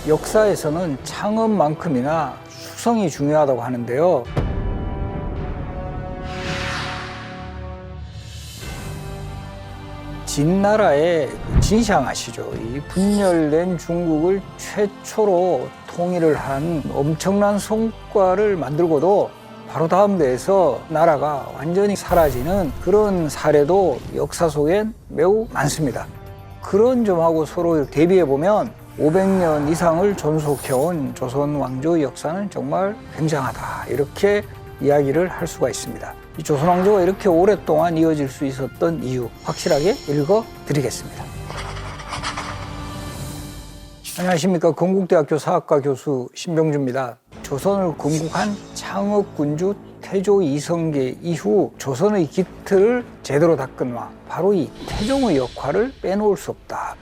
역사에서는 창업만큼이나 수성이 중요하다고 하는데요. 진나라의 진샹 아시죠? 이 분열된 중국을 최초로 통일을 한 엄청난 성과를 만들고도 바로 다음 대에서 나라가 완전히 사라지는 그런 사례도 역사 속엔 매우 많습니다. 그런 점하고 서로 대비해보면 500년 이상을 존속해온 조선 왕조의 역사는 정말 굉장하다, 이렇게 이야기를 할 수가 있습니다. 이 조선 왕조가 이렇게 오랫동안 이어질 수 있었던 이유 확실하게 읽어드리겠습니다. 안녕하십니까. 건국대학교 사학과 교수 신병주입니다. 조선을 건국한 창업군주 태조 이성계 이후 조선의 기틀을 제대로 닦은 왕, 바로 이 태종의 역할을 빼놓을 수 없다.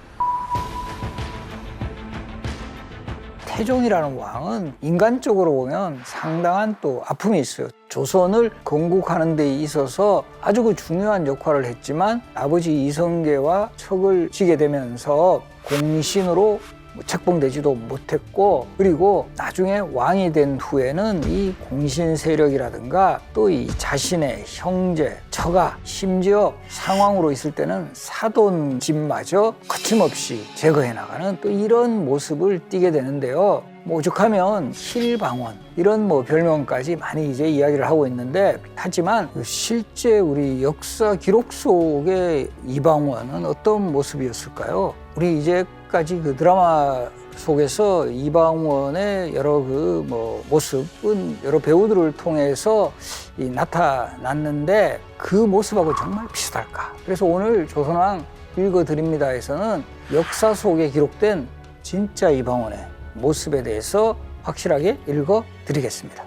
태종이라는 왕은 인간적으로 보면 상당한 또 아픔이 있어요. 조선을 건국하는 데 있어서 아주 그 중요한 역할을 했지만 아버지 이성계와 척을 지게 되면서 공신으로 책봉되지도 못했고, 그리고 나중에 왕이 된 후에는 이 공신 세력이라든가 또 이 자신의 형제, 처가, 심지어 상황으로 있을 때는 사돈집마저 거침없이 제거해 나가는 또 이런 모습을 띠게 되는데요. 오죽하면 힐방원, 이런 별명까지 많이 이제 이야기를 하고 있는데, 하지만 실제 우리 역사 기록 속의 이방원은 어떤 모습이었을까요? 우리 이제까지 그 드라마 속에서 이방원의 여러 모습은 여러 배우들을 통해서 나타났는데 그 모습하고 정말 비슷할까? 그래서 오늘 조선왕 읽어드립니다에서는 역사 속에 기록된 진짜 이방원의 모습에 대해서 확실하게 읽어드리겠습니다.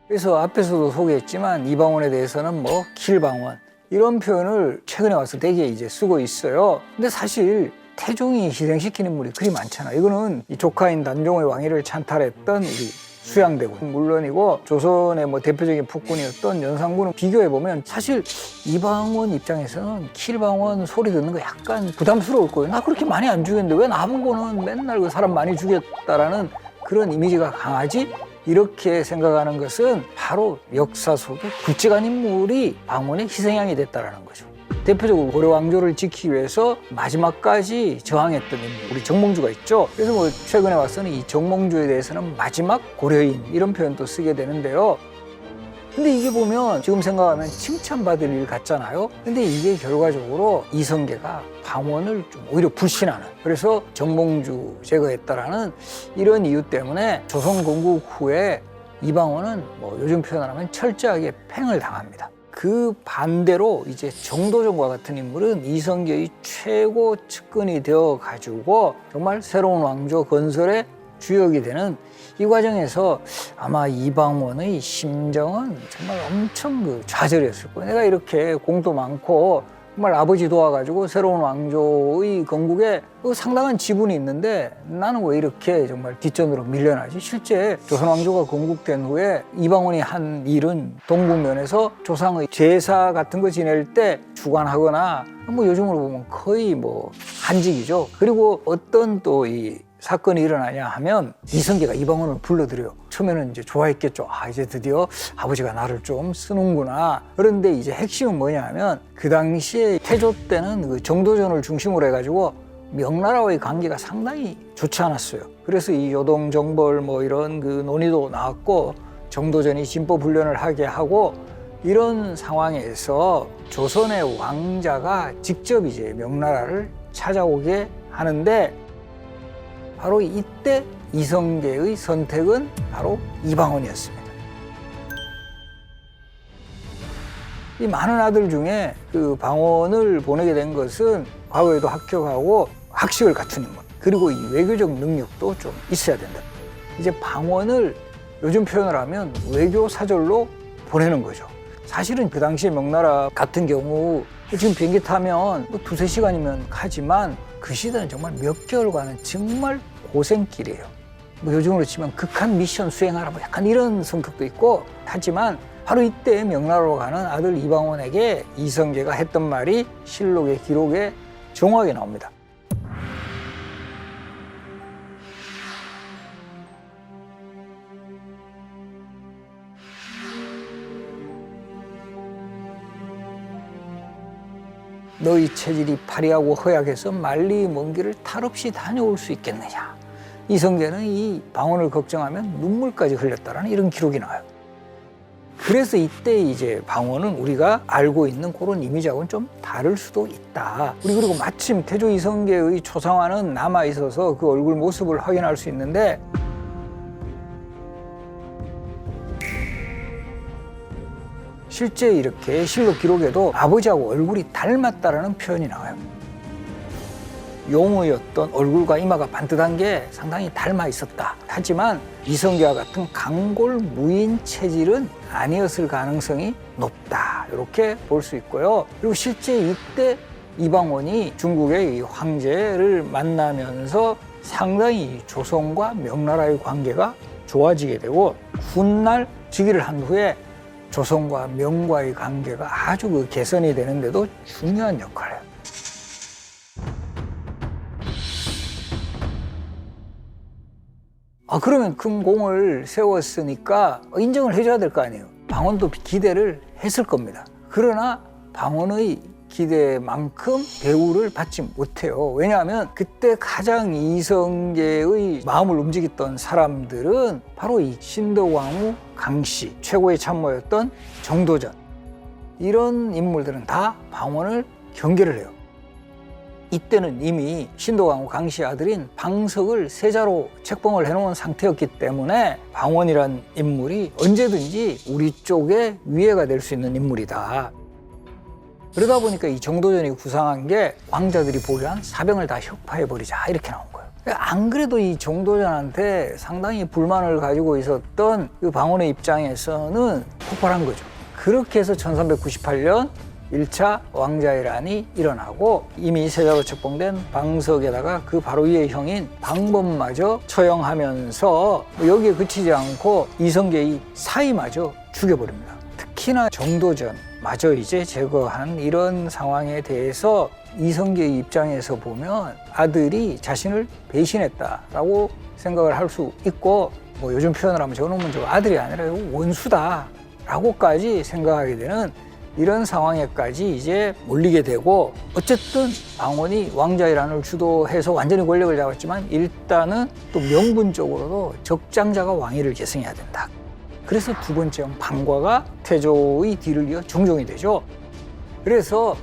그래서 앞에서도 소개했지만 이방원에 대해서는 킬방원, 이런 표현을 최근에 와서 되게 이제 쓰고 있어요. 근데 사실 태종이 희생시킨 인물이 그리 많잖아요. 이거는 이 조카인 단종의 왕위를 찬탈했던 우리 수양대군 물론이고, 조선의 대표적인 국군이었던 연산군을 비교해보면 사실 이방원 입장에서는 킬방원 소리 듣는 거 약간 부담스러울 거예요. 나 그렇게 많이 안 죽였는데 왜 나보고는 맨날 그 사람 많이 죽였다라는 그런 이미지가 강하지? 이렇게 생각하는 것은 바로 역사 속에 굵직한 인물이 방원의 희생양이 됐다는 거죠. 대표적으로 고려 왕조를 지키기 위해서 마지막까지 저항했던 인물, 우리 정몽주가 있죠. 그래서 최근에 와서는 이 정몽주에 대해서는 마지막 고려인, 이런 표현도 쓰게 되는데요. 근데 이게 보면 지금 생각하면 칭찬받을 일 같잖아요. 근데 이게 결과적으로 이성계가 방원을 좀 오히려 불신하는, 그래서 정몽주 제거했다라는 이런 이유 때문에 조선 건국 후에 이방원은 요즘 표현하면 철저하게 팽을 당합니다. 그 반대로 이제 정도전과 같은 인물은 이성계의 최고 측근이 되어 가지고 정말 새로운 왕조 건설의 주역이 되는 이 과정에서 아마 이방원의 심정은 정말 엄청 좌절했을 거예요. 내가 이렇게 공도 많고 정말 아버지 도와가지고 새로운 왕조의 건국에 상당한 지분이 있는데 나는 왜 이렇게 정말 뒷전으로 밀려나지? 실제 조선 왕조가 건국된 후에 이방원이 한 일은 동국면에서 조상의 제사 같은 거 지낼 때 주관하거나 요즘으로 보면 거의 한직이죠. 그리고 어떤 또 이 사건이 일어나냐 하면 이성계가 이방원을 불러들여요. 처음에는 이제 좋아했겠죠. 이제 드디어 아버지가 나를 좀 쓰는구나. 그런데 이제 핵심은 뭐냐 하면 그 당시에 태조 때는 그 정도전을 중심으로 해가지고 명나라와의 관계가 상당히 좋지 않았어요. 그래서 이 요동정벌 이런 그 논의도 나왔고, 정도전이 진법 훈련을 하게 하고, 이런 상황에서 조선의 왕자가 직접 이제 명나라를 찾아오게 하는데, 바로 이때 이성계의 선택은 바로 이방원이었습니다. 이 많은 아들 중에 그 방원을 보내게 된 것은 과거에도 합격하고 학식을 갖춘 인물, 그리고 이 외교적 능력도 좀 있어야 된다. 이제 방원을 요즘 표현을 하면 외교 사절로 보내는 거죠. 사실은 그 당시에 명나라 같은 경우 지금 비행기 타면 두세 시간이면 가지만 그 시대는 정말 몇 개월간은 정말 고생길이에요. 요즘으로 치면 극한 미션 수행하라 약간 이런 성격도 있고, 하지만 바로 이때 명나라로 가는 아들 이방원에게 이성계가 했던 말이 실록의 기록에 정확하게 나옵니다. 너희 체질이 파리하고 허약해서 말리 먼 길을 탈 없이 다녀올 수 있겠느냐. 이성계는 이 방언을 걱정하면 눈물까지 흘렸다라는 이런 기록이 나와요. 그래서 이때 이제 방언은 우리가 알고 있는 그런 이미지하고는 좀 다를 수도 있다. 그리고 마침 태조 이성계의 초상화는 남아 있어서 그 얼굴 모습을 확인할 수 있는데 실제 이렇게 실록 기록에도 아버지하고 얼굴이 닮았다라는 표현이 나와요. 용의 얼굴과 이마가 반듯한 게 상당히 닮아 있었다. 하지만 이성계와 같은 강골 무인 체질은 아니었을 가능성이 높다. 이렇게 볼 수 있고요. 그리고 실제 이때 이방원이 중국의 이 황제를 만나면서 상당히 조선과 명나라의 관계가 좋아지게 되고 훗날 즉위를 한 후에 조선과 명과의 관계가 아주 그 개선이 되는데도 중요한 역할을 해요. 그러면 큰 공을 세웠으니까 인정을 해줘야 될 거 아니에요. 방언도 기대를 했을 겁니다. 그러나 방언의 기대만큼 대우를 받지 못해요. 왜냐하면 그때 가장 이성계의 마음을 움직였던 사람들은 바로 이 신덕왕후 강씨, 최고의 참모였던 정도전, 이런 인물들은 다 방언을 경계를 해요. 이때는 이미 신덕왕후 강씨 아들인 방석을 세자로 책봉을 해놓은 상태였기 때문에 방언이란 인물이 언제든지 우리 쪽에 위해가 될 수 있는 인물이다. 그러다 보니까 이 정도전이 구상한 게 왕자들이 보유한 사병을 다 혁파해버리자, 이렇게 나온 거예요. 안 그래도 이 정도전한테 상당히 불만을 가지고 있었던 그 방언의 입장에서는 폭발한 거죠. 그렇게 해서 1398년 1차 왕자회란이 일어나고 이미 세자로 책봉된 방석에다가 그 바로 위의 형인 방범마저 처형하면서 여기에 그치지 않고 이성계의 사위마저 죽여버립니다. 특히나 정도전 마저 이제 제거한 이런 상황에 대해서 이성계의 입장에서 보면 아들이 자신을 배신했다라고 생각을 할 수 있고, 뭐 요즘 표현을 하면 저놈은 저 아들이 아니라 원수다라고까지 생각하게 되는 이런 상황에까지 이제 몰리게 되고, 어쨌든 방언이 왕자회란을 주도해서 완전히 권력을 잡았지만 일단은 또 명분적으로도 적장자가 왕위를 계승해야 된다. 그래서 두 번째 형 방과가 태조의 뒤를 이어 정종이 되죠. 그래서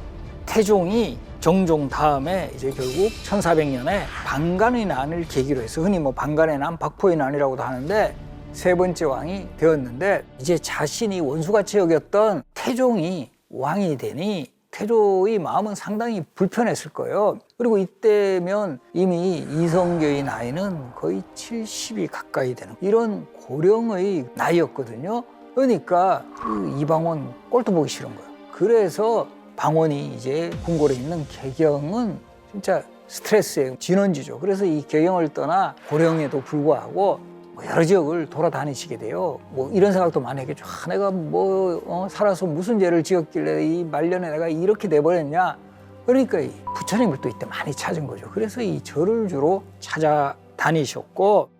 태종이 정종 다음에 이제 결국 1400년에 방간의 난을 계기로 해서 흔히 뭐 방간의 난, 박포의 난이라고도 하는데 세 번째 왕이 되었는데, 이제 자신이 원수같이 여겼던 태종이 왕이 되니 태조의 마음은 상당히 불편했을 거예요. 그리고 이때면 이미 이성계의 나이는 거의 70이 가까이 되는 이런 고령의 나이였거든요. 그러니까 이방원 꼴도 보기 싫은 거예요. 그래서 방원이 이제 궁궐에 있는 개경은 진짜 스트레스의 진원지죠. 그래서 이 개경을 떠나 고령에도 불구하고 여러 지역을 돌아다니시게 돼요. 뭐 이런 생각도 많이 했겠죠. 내가 살아서 무슨 죄를 지었길래 이 말년에 내가 이렇게 돼버렸냐. 그러니까 이 부처님을 또 이때 많이 찾은 거죠. 그래서 이 절을 주로 찾아다니셨고,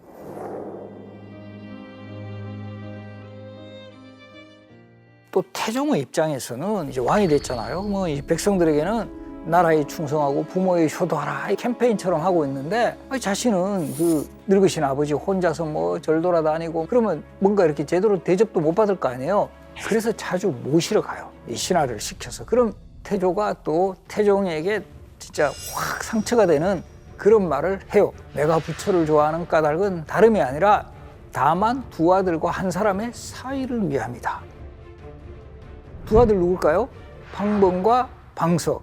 또 태종의 입장에서는 이제 왕이 됐잖아요. 뭐 이 백성들에게는 나라에 충성하고 부모에 효도하라, 이 캠페인처럼 하고 있는데 자신은 그 늙으신 아버지 혼자서 뭐 절 돌아다니고 그러면 뭔가 이렇게 제대로 대접도 못 받을 거 아니에요. 그래서 자주 모시러 가요. 이 신하를 시켜서. 그럼 태조가 또 태종에게 진짜 확 상처가 되는 그런 말을 해요. 내가 부처를 좋아하는 까닭은 다름이 아니라 다만 두 아들과 한 사람의 사이를 위함이다. 두 아들 누굴까요? 방범과 방석,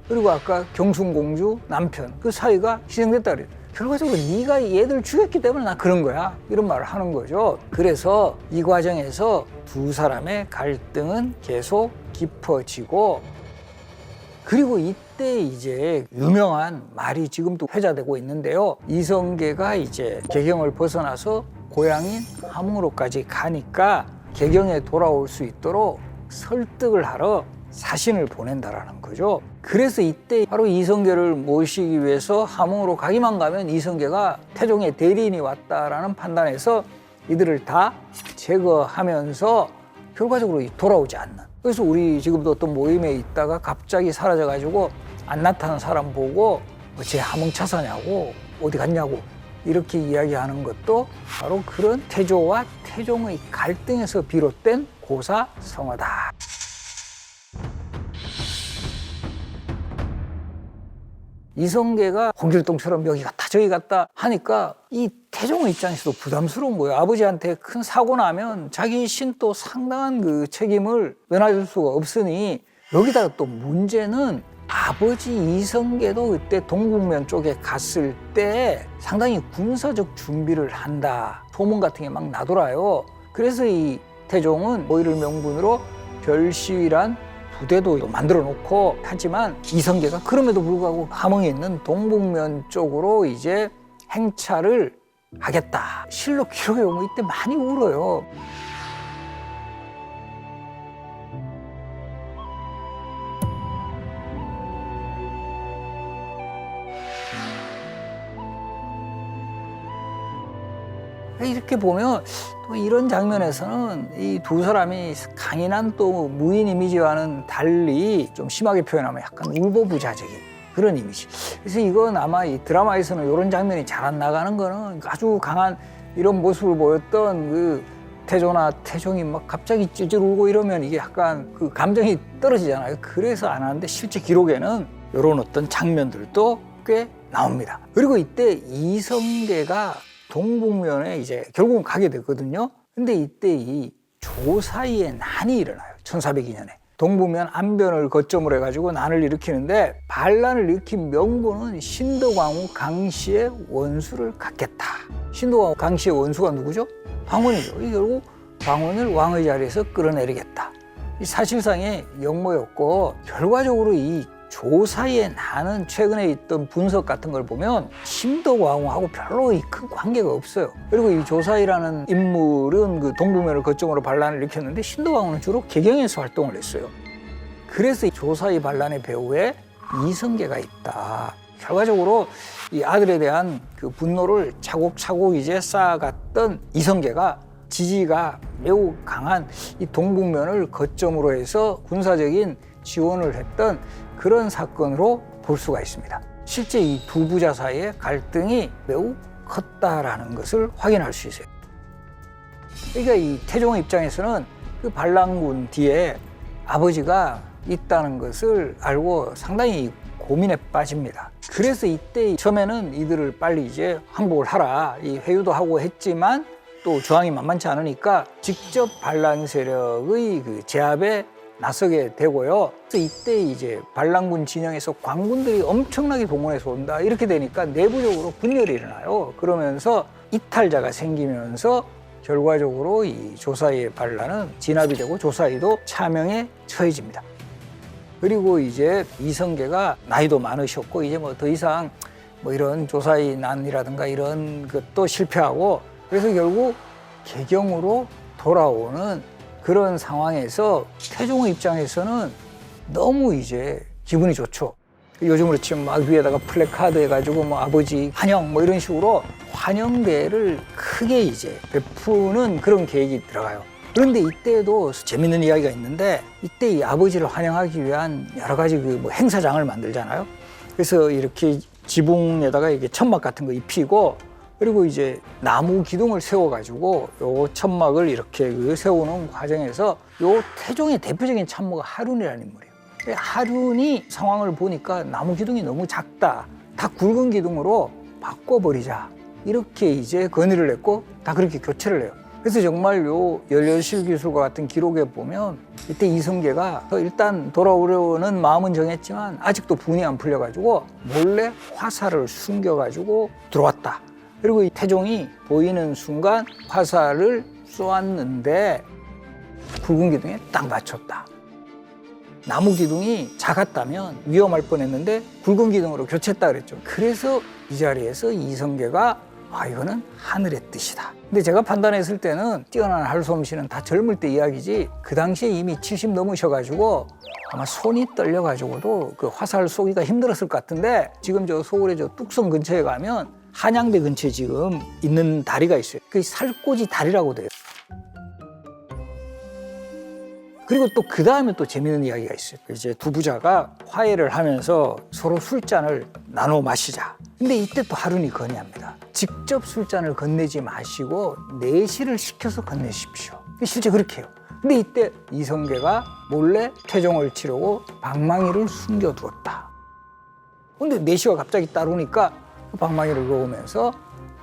그리고 아까 경순공주 남편, 그 사이가 희생됐다 그래요. 결과적으로 네가 얘들 죽였기 때문에 나 그런 거야, 이런 말을 하는 거죠. 그래서 이 과정에서 두 사람의 갈등은 계속 깊어지고, 그리고 이때 이제 유명한 말이 지금도 회자되고 있는데요. 이성계가 이제 개경을 벗어나서 고향인 함흥으로까지 가니까 개경에 돌아올 수 있도록 설득을 하러 사신을 보낸다라는 거죠. 그래서 이때 바로 이성계를 모시기 위해서 함흥으로 가기만 가면 이성계가 태종의 대리인이 왔다라는 판단에서 이들을 다 제거하면서 결과적으로 돌아오지 않는. 그래서 우리 지금도 어떤 모임에 있다가 갑자기 사라져가지고 안 나타난 사람 보고 제 함흥차사냐고 어디 갔냐고 이렇게 이야기하는 것도 바로 그런 태조와 태종의 갈등에서 비롯된 고사성어다. 이성계가 홍길동처럼 여기 갔다 저기 갔다 하니까 이 태종의 입장에서도 부담스러운 거예요. 아버지한테 큰 사고 나면 자기 신도 상당한 그 책임을 면할 수가 없으니 여기다가 또 문제는 아버지 이성계도 그때 동북면 쪽에 갔을 때 상당히 군사적 준비를 한다. 소문 같은 게 막 나돌아요. 그래서 이 태종은 모의를 명분으로 별시위란 부대도 만들어 놓고 하지만 이성계가 그럼에도 불구하고 함흥에 있는 동북면 쪽으로 이제 행차를 하겠다. 실록 기록에 보면 이때 많이 울어요. 이렇게 보면 또 이런 장면에서는 이 두 사람이 강인한 또 무인 이미지와는 달리 좀 심하게 표현하면 약간 울보부자적인 그런 이미지. 그래서 이건 아마 이 드라마에서는 이런 장면이 잘 안 나가는 거는 아주 강한 이런 모습을 보였던 그 태조나 태종이 막 갑자기 찔찔 울고 이러면 이게 약간 그 감정이 떨어지잖아요. 그래서 안 하는데 실제 기록에는 이런 어떤 장면들도 꽤 나옵니다. 그리고 이때 이성계가 동북면에 이제 결국은 가게 되거든요. 근데 이때 이 조사이의 난이 일어나요. 1402년에. 동북면 안변을 거점으로 해가지고 난을 일으키는데 반란을 일으킨 명분은 신도광후 강씨의 원수를 갖겠다. 신도광후 강씨의 원수가 누구죠? 방원이죠. 결국 방원을 왕의 자리에서 끌어내리겠다. 이 사실상의 역모였고 결과적으로 이 조사이의 난은 최근에 있던 분석 같은 걸 보면 신도광후하고 별로 큰 관계가 없어요. 그리고 이 조사이라는 인물은 그 동북면을 거점으로 반란을 일으켰는데 신도광후는 주로 개경에서 활동을 했어요. 그래서 이 조사이 반란의 배후에 이성계가 있다. 결과적으로 이 아들에 대한 그 분노를 차곡차곡 이제 쌓아갔던 이성계가 지지가 매우 강한 이 동북면을 거점으로 해서 군사적인 지원을 했던 그런 사건으로 볼 수가 있습니다. 실제 이 두 부자 사이의 갈등이 매우 컸다라는 것을 확인할 수 있어요. 그러니까 이 태종의 입장에서는 그 반란군 뒤에 아버지가 있다는 것을 알고 상당히 고민에 빠집니다. 그래서 이때 처음에는 이들을 빨리 이제 항복을 하라 이 회유도 하고 했지만 또 저항이 만만치 않으니까 직접 반란 세력의 그 제압에 나서게 되고요. 그래서 이때 이제 반란군 진영에서 관군들이 엄청나게 동원해서 온다. 이렇게 되니까 내부적으로 분열이 일어나요. 그러면서 이탈자가 생기면서 결과적으로 이 조사이의 반란은 진압이 되고 조사이도 차명에 처해집니다. 그리고 이제 이성계가 나이도 많으셨고 이제 뭐 더 이상 뭐 이런 조사이 난이라든가 이런 것도 실패하고 그래서 결국 개경으로 돌아오는 그런 상황에서 태종의 입장에서는 너무 이제 기분이 좋죠. 요즘으로 치면 막 위에다가 플래카드 해가지고 뭐 아버지 환영 뭐 이런 식으로 환영대를 크게 이제 베푸는 그런 계획이 들어가요. 그런데 이때도 재밌는 이야기가 있는데 이때 이 아버지를 환영하기 위한 여러 가지 그 뭐 행사장을 만들잖아요. 그래서 이렇게 지붕에다가 이게 천막 같은 거 입히고 그리고 이제 나무 기둥을 세워가지고 요 천막을 이렇게 세우는 과정에서 요 태종의 대표적인 참모가 하륜이라는 인물이에요. 하륜이 상황을 보니까 나무 기둥이 너무 작다. 다 굵은 기둥으로 바꿔버리자. 이렇게 이제 건의를 했고 다 그렇게 교체를 해요. 그래서 정말 요 열려실 기술과 같은 기록에 보면 이때 이성계가 일단 돌아오려는 마음은 정했지만 아직도 분이 안 풀려가지고 몰래 화살을 숨겨가지고 들어왔다. 그리고 이 태종이 보이는 순간 화살을 쏘았는데 굵은 기둥에 딱 맞췄다. 나무 기둥이 작았다면 위험할 뻔했는데 굵은 기둥으로 교체했다 그랬죠. 그래서 이 자리에서 이성계가 이거는 하늘의 뜻이다. 근데 제가 판단했을 때는 뛰어난 할솜씨는 다 젊을 때 이야기지, 그 당시에 이미 70 넘으셔가지고 아마 손이 떨려가지고도 그 화살 쏘기가 힘들었을 것 같은데, 지금 저 서울의 저 뚝섬 근처에 가면 한양대 근처에 지금 있는 다리가 있어요. 그 살꽂이 다리라고 돼요. 그리고 또 그 다음에 또 재밌는 이야기가 있어요. 이제 두 부자가 화해를 하면서 서로 술잔을 나눠 마시자. 근데 이때 또 하루니 건의합니다. 직접 술잔을 건네지 마시고 내시를 시켜서 건네십시오. 실제 그렇게 해요. 근데 이때 이성계가 몰래 태종을 치려고 방망이를 숨겨두었다. 근데 내시가 갑자기 따르니까 그 방망이를 놓으면서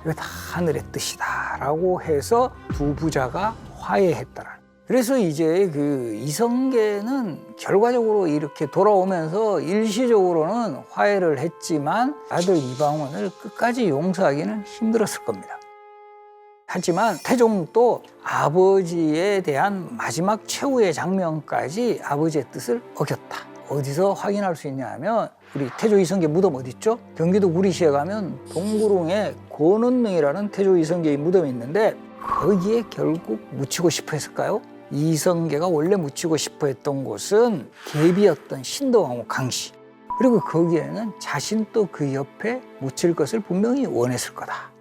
이거 다 하늘의 뜻이다 라고 해서 두 부자가 화해했다라는. 그래서 이제 그 이성계는 결과적으로 이렇게 돌아오면서 일시적으로는 화해를 했지만 아들 이방원을 끝까지 용서하기는 힘들었을 겁니다. 하지만 태종도 아버지에 대한 마지막 최후의 장면까지 아버지의 뜻을 어겼다. 어디서 확인할 수 있냐 하면 우리 태조 이성계 무덤 어디 있죠? 경기도 구리시에 가면 동구릉에 권원릉이라는 태조 이성계의 무덤이 있는데, 거기에 결국 묻히고 싶어 했을까요? 이성계가 원래 묻히고 싶어 했던 곳은 계비였던 신덕왕후 강씨. 그리고 거기에는 자신도 그 옆에 묻힐 것을 분명히 원했을 거다.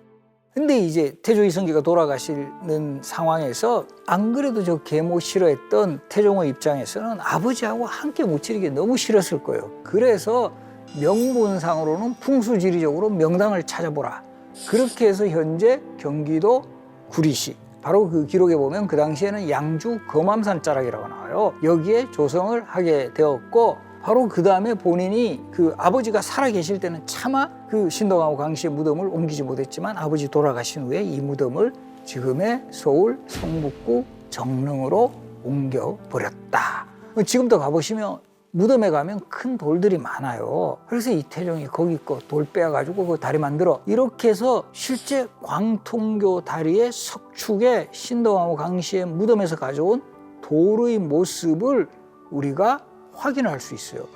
근데 이제 태조 이성계가 돌아가시는 상황에서 안 그래도 저 계모 싫어했던 태종의 입장에서는 아버지하고 함께 묻히는 너무 싫었을 거예요. 그래서 명분상으로는 풍수지리적으로 명당을 찾아보라. 그렇게 해서 현재 경기도 구리시, 바로 그 기록에 보면 그 당시에는 양주 검암산 자락이라고 나와요. 여기에 조성을 하게 되었고, 바로 그 다음에 본인이 그 아버지가 살아계실 때는 차마 그 신덕왕후 강씨의 무덤을 옮기지 못했지만, 아버지 돌아가신 후에 이 무덤을 지금의 서울 성북구 정릉으로 옮겨버렸다. 지금도 가보시면 무덤에 가면 큰 돌들이 많아요. 그래서 이 태종이 거기 거 돌 빼가지고 그 다리 만들어, 이렇게 해서 실제 광통교 다리의 석축에 신덕왕후 강씨의 무덤에서 가져온 돌의 모습을 우리가 확인할 수 있어요.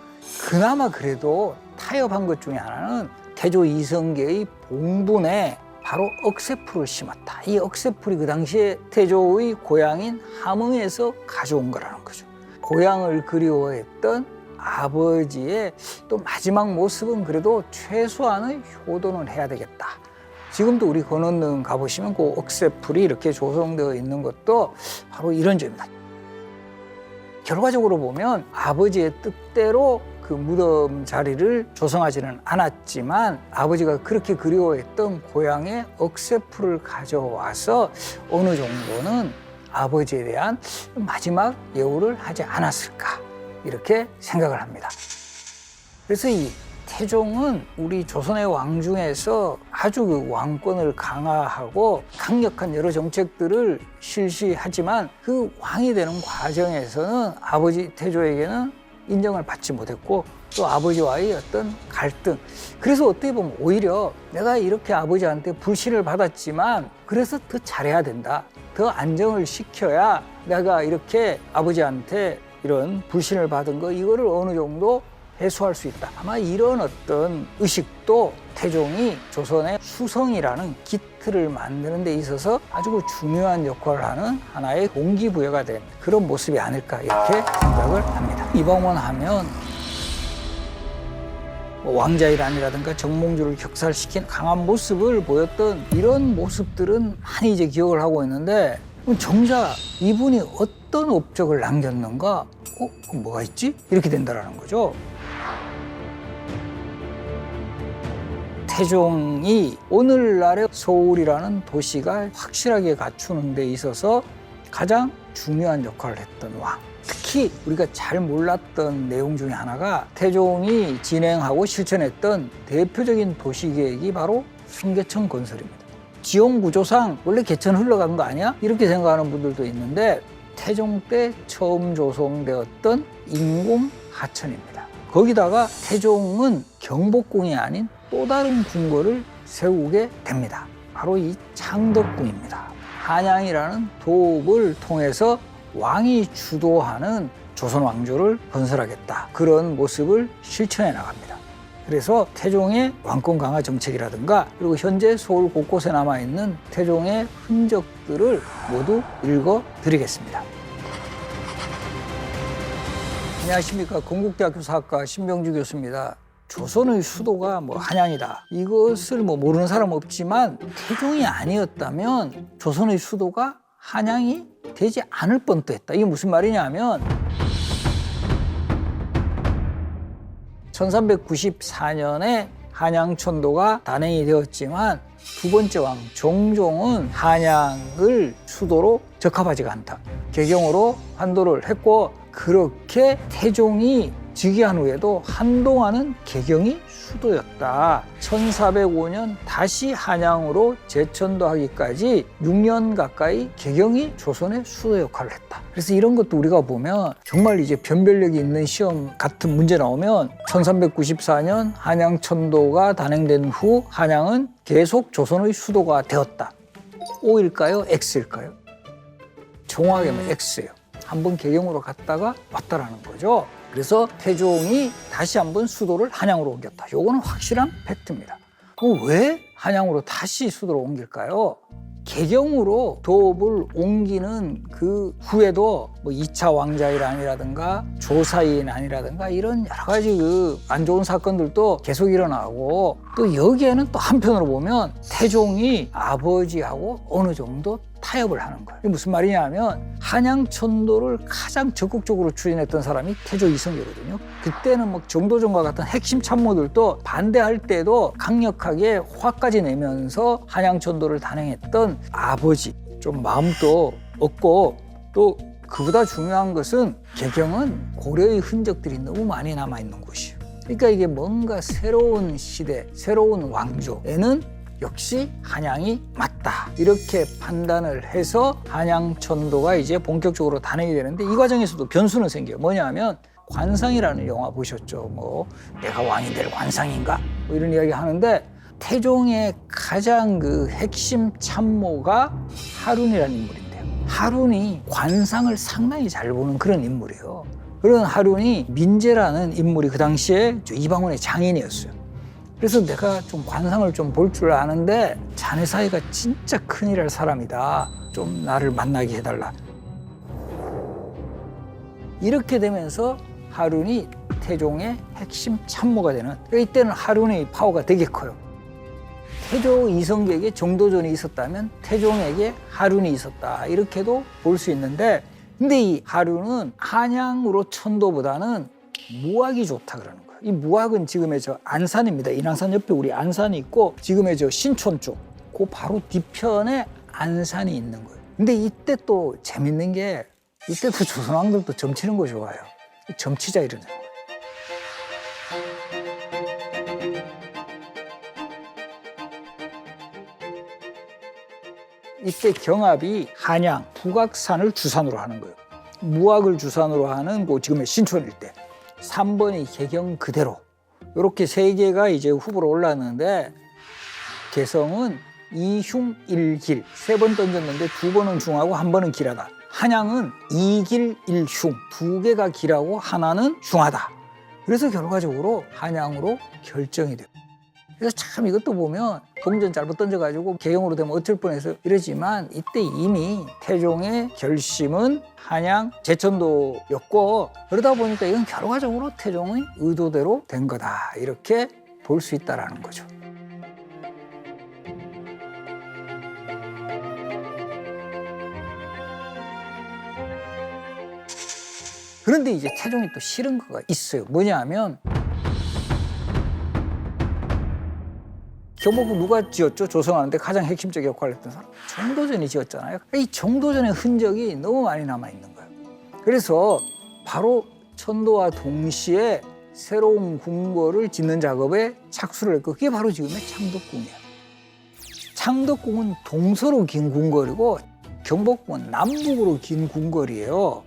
그나마 그래도 타협한 것 중에 하나는 태조 이성계의 봉분에 바로 억새풀을 심었다. 이 억새풀이 그 당시에 태조의 고향인 함흥에서 가져온 거라는 거죠. 고향을 그리워했던 아버지의 또 마지막 모습은 그래도 최소한의 효도는 해야 되겠다. 지금도 우리 권원릉 가보시면 그 억새풀이 이렇게 조성되어 있는 것도 바로 이런 점입니다. 결과적으로 보면 아버지의 뜻대로 그 무덤 자리를 조성하지는 않았지만, 아버지가 그렇게 그리워했던 고향의 억새풀을 가져와서 어느 정도는 아버지에 대한 마지막 예우를 하지 않았을까, 이렇게 생각을 합니다. 그래서 이 태종은 우리 조선의 왕 중에서 아주 그 왕권을 강화하고 강력한 여러 정책들을 실시하지만, 그 왕이 되는 과정에서는 아버지 태조에게는 인정을 받지 못했고, 또 아버지와의 어떤 갈등, 그래서 어떻게 보면 오히려 내가 이렇게 아버지한테 불신을 받았지만 그래서 더 잘해야 된다, 더 안정을 시켜야 내가 이렇게 아버지한테 이런 불신을 받은 거, 이거를 어느 정도 해소할 수 있다. 아마 이런 어떤 의식도 태종이 조선의 수성이라는 기틀을 만드는 데 있어서 아주 중요한 역할을 하는 하나의 동기부여가 된 그런 모습이 아닐까, 이렇게 생각을 합니다. 이방원 하면 왕자의란이라든가 정몽주를 격살시킨 강한 모습을 보였던 이런 모습들은 많이 이제 기억을 하고 있는데, 정작 이분이 어떤 업적을 남겼는가? 그럼 뭐가 있지? 이렇게 된다는 거죠. 태종이 오늘날의 서울이라는 도시가 확실하게 갖추는 데 있어서 가장 중요한 역할을 했던 왕. 특히 우리가 잘 몰랐던 내용 중에 하나가 태종이 진행하고 실천했던 대표적인 도시계획이 바로 성계천 건설입니다. 지형구조상 원래 개천 흘러간 거 아니야? 이렇게 생각하는 분들도 있는데, 태종 때 처음 조성되었던 인공 하천입니다. 거기다가 태종은 경복궁이 아닌 또 다른 궁궐을 세우게 됩니다. 바로 이 창덕궁입니다. 한양이라는 도읍을 통해서 왕이 주도하는 조선 왕조를 건설하겠다, 그런 모습을 실천해 나갑니다. 그래서 태종의 왕권 강화 정책이라든가 그리고 현재 서울 곳곳에 남아있는 태종의 흔적들을 모두 읽어드리겠습니다. 안녕하십니까. 건국대학교 사학과 신병주 교수입니다. 조선의 수도가 한양이다. 이것을 모르는 사람 없지만 태종이 아니었다면 조선의 수도가 한양이 되지 않을 뻔도 했다. 이게 무슨 말이냐면 1394년에 한양천도가 단행이 되었지만 두 번째 왕 정종은 한양을 수도로 적합하지가 않다. 개경으로 환도를 했고 그렇게 태종이 즉위한 후에도 한동안은 개경이 수도였다. 1405년 다시 한양으로 재천도하기까지 6년 가까이 개경이 조선의 수도 역할을 했다. 그래서 이런 것도 우리가 보면 정말 이제 변별력이 있는 시험 같은 문제 나오면 1394년 한양천도가 단행된 후 한양은 계속 조선의 수도가 되었다. O일까요? X일까요? 정확하게 하면 X예요. 한번 개경으로 갔다가 왔다라는 거죠. 그래서 태종이 다시 한번 수도를 한양으로 옮겼다. 요거는 확실한 팩트입니다. 그럼 왜 한양으로 다시 수도를 옮길까요? 개경으로 도읍을 옮기는 그 후에도 2차 왕자의란이라든가 조사의난이라든가 이런 여러 가지 안 좋은 사건들도 계속 일어나고 또 여기에는 또 한편으로 보면 태종이 아버지하고 어느 정도 타협을 하는 거예요. 이게 무슨 말이냐면 한양천도를 가장 적극적으로 추진했던 사람이 태조 이성계거든요. 그때는 정도전과 같은 핵심 참모들도 반대할 때도 강력하게 화까지 내면서 한양천도를 단행했던 아버지. 좀 마음도 없고 또 그보다 중요한 것은 개경은 고려의 흔적들이 너무 많이 남아있는 곳이에요. 그러니까 이게 뭔가 새로운 시대, 새로운 왕조에는 역시 한양이 맞다. 이렇게 판단을 해서 한양천도가 이제 본격적으로 단행이 되는데 이 과정에서도 변수는 생겨요. 뭐냐면 관상이라는 영화 보셨죠? 내가 왕이 될 관상인가? 이런 이야기 하는데 태종의 가장 핵심 참모가 하룬이라는 인물인데요. 하룬이 관상을 상당히 잘 보는 그런 인물이에요. 그런 하룬이 민재라는 인물이 그 당시에 이방원의 장인이었어요. 그래서 내가 좀 관상을 좀 볼 줄 아는데 자네 사이가 진짜 큰일 할 사람이다. 좀 나를 만나게 해달라. 이렇게 되면서 하룬이 태종의 핵심 참모가 되는, 이때는 하룬의 파워가 되게 커요. 태조 이성계에게 정도전이 있었다면 태종에게 하룬이 있었다. 이렇게도 볼 수 있는데 근데 이 하룬은 한양으로 천도보다는 무학이 좋다 그러는 거예요. 이 무학은 지금의 안산입니다. 인왕산 옆에 우리 안산이 있고 지금의 신촌 쪽, 그 바로 뒤편에 안산이 있는 거예요. 근데 이때 또 재밌는 게 이때도 조선왕들도 점치는 거 좋아요. 점치자 이러는 거예요. 이때 경합이 한양, 북악산을 주산으로 하는 거예요. 무학을 주산으로 하는 지금의 신촌 일대. 3번이 개경 그대로. 이렇게 세 개가 이제 후보로 올랐는데 개성은 이흉 1길. 3번 던졌는데 2번은 중하고 1번은 길하다. 한양은 2길 1흉. 2개가 길하고 하나는 흉하다. 그래서 결과적으로 한양으로 결정이 돼요. 그래서 참 이것도 보면 동전 잘못 던져가지고 개경으로 되면 어쩔 뻔해서 이러지만 이때 이미 태종의 결심은 한양 제천도였고 그러다 보니까 이건 결과적으로 태종의 의도대로 된 거다. 이렇게 볼 수 있다는 거죠. 그런데 이제 태종이 또 싫은 거가 있어요. 뭐냐면 경복궁 누가 지었죠? 조성하는데 가장 핵심적 역할을 했던 사람. 정도전이 지었잖아요. 이 정도전의 흔적이 너무 많이 남아있는 거예요. 그래서 바로 천도와 동시에 새로운 궁궐을 짓는 작업에 착수를 했고 그게 바로 지금의 창덕궁이에요. 창덕궁은 동서로 긴 궁궐이고 경복궁은 남북으로 긴 궁궐이에요.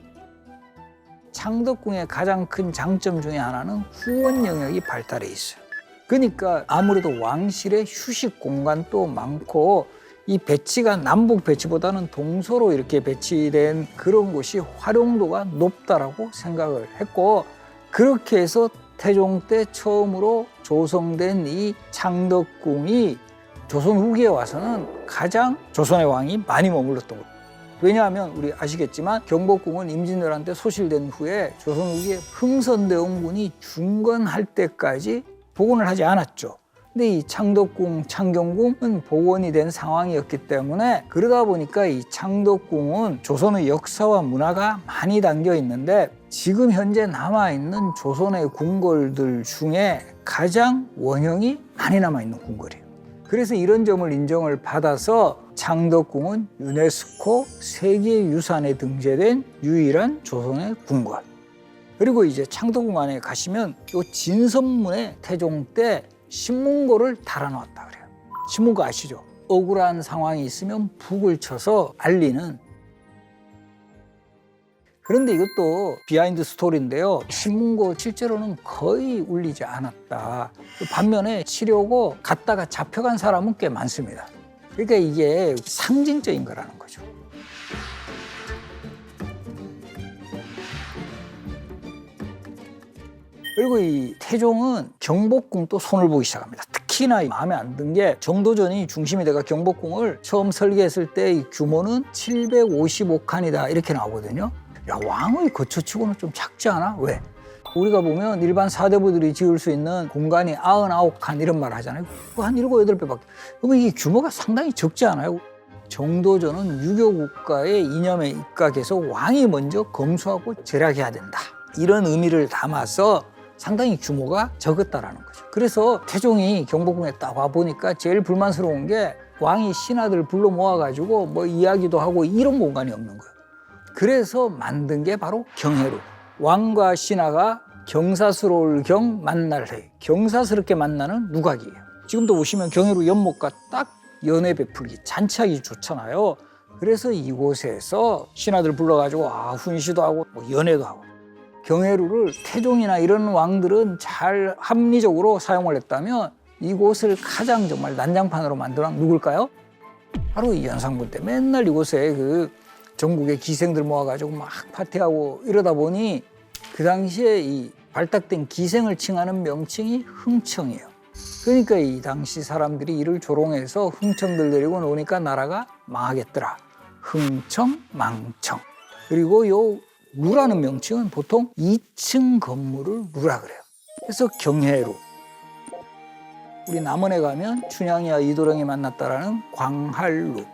창덕궁의 가장 큰 장점 중에 하나는 후원 영역이 발달해 있어요. 그러니까 아무래도 왕실의 휴식 공간도 많고 이 배치가 남북 배치보다는 동서로 이렇게 배치된 그런 곳이 활용도가 높다라고 생각을 했고 그렇게 해서 태종 때 처음으로 조성된 이 창덕궁이 조선 후기에 와서는 가장 조선의 왕이 많이 머물렀던 거예요. 왜냐하면 우리 아시겠지만 경복궁은 임진왜란 때 소실된 후에 조선 후기에 흥선대원군이 중건할 때까지 복원을 하지 않았죠. 근데 이 창덕궁, 창경궁은 복원이 된 상황이었기 때문에 그러다 보니까 이 창덕궁은 조선의 역사와 문화가 많이 담겨 있는데 지금 현재 남아있는 조선의 궁궐들 중에 가장 원형이 많이 남아있는 궁궐이에요. 그래서 이런 점을 인정을 받아서 창덕궁은 유네스코 세계유산에 등재된 유일한 조선의 궁궐. 그리고 이제 창덕궁 안에 가시면 요 진선문에 태종 때 신문고를 달아놓았다 그래요. 신문고 아시죠? 억울한 상황이 있으면 북을 쳐서 알리는. 그런데 이것도 비하인드 스토리인데요. 신문고 실제로는 거의 울리지 않았다. 반면에 치려고 갔다가 잡혀간 사람은 꽤 많습니다. 그러니까 이게 상징적인 거라는 거죠. 그리고 이 태종은 경복궁도 손을 보기 시작합니다. 특히나 마음에 안 든 게 정도전이 중심이 돼가 경복궁을 처음 설계했을 때 이 규모는 755칸이다 이렇게 나오거든요. 야, 왕의 거처치고는 좀 작지 않아? 왜? 우리가 보면 일반 사대부들이 지을 수 있는 공간이 99칸 이런 말 하잖아요. 한 7, 8배밖에. 그러면 이게 규모가 상당히 적지 않아요? 정도전은 유교 국가의 이념에 입각해서 왕이 먼저 검수하고 절약해야 된다. 이런 의미를 담아서 상당히 규모가 적었다라는 거죠. 그래서 태종이 경복궁에 딱 와보니까 제일 불만스러운 게 왕이 신하들 불러 모아가지고 뭐 이야기도 하고 이런 공간이 없는 거예요. 그래서 만든 게 바로 경회로. 왕과 신하가 경사스러울 경 만날 해. 경사스럽게 만나는 누각이에요. 지금도 보시면 경회로 연못가 딱 연회 베풀기, 잔치하기 좋잖아요. 그래서 이곳에서 신하들 불러가지고 훈시도 하고 뭐 연회도 하고. 경회루를 태종이나 이런 왕들은 잘 합리적으로 사용을 했다면 이곳을 가장 정말 난장판으로 만들어 누굴까요? 바로 이 연산군 때 맨날 이곳에 그 전국의 기생들 모아가지고 막 파티하고 이러다 보니 그 당시에 이 발탁된 기생을 칭하는 명칭이 흥청이에요. 그러니까 이 당시 사람들이 이를 조롱해서 흥청들 데리고 노니까 나라가 망하겠더라. 흥청, 망청. 그리고 요 루라는 명칭은 보통 2층 건물을 루라 그래요. 그래서 경회루. 우리 남원에 가면 춘향이와 이도령이 만났다라는 광활루.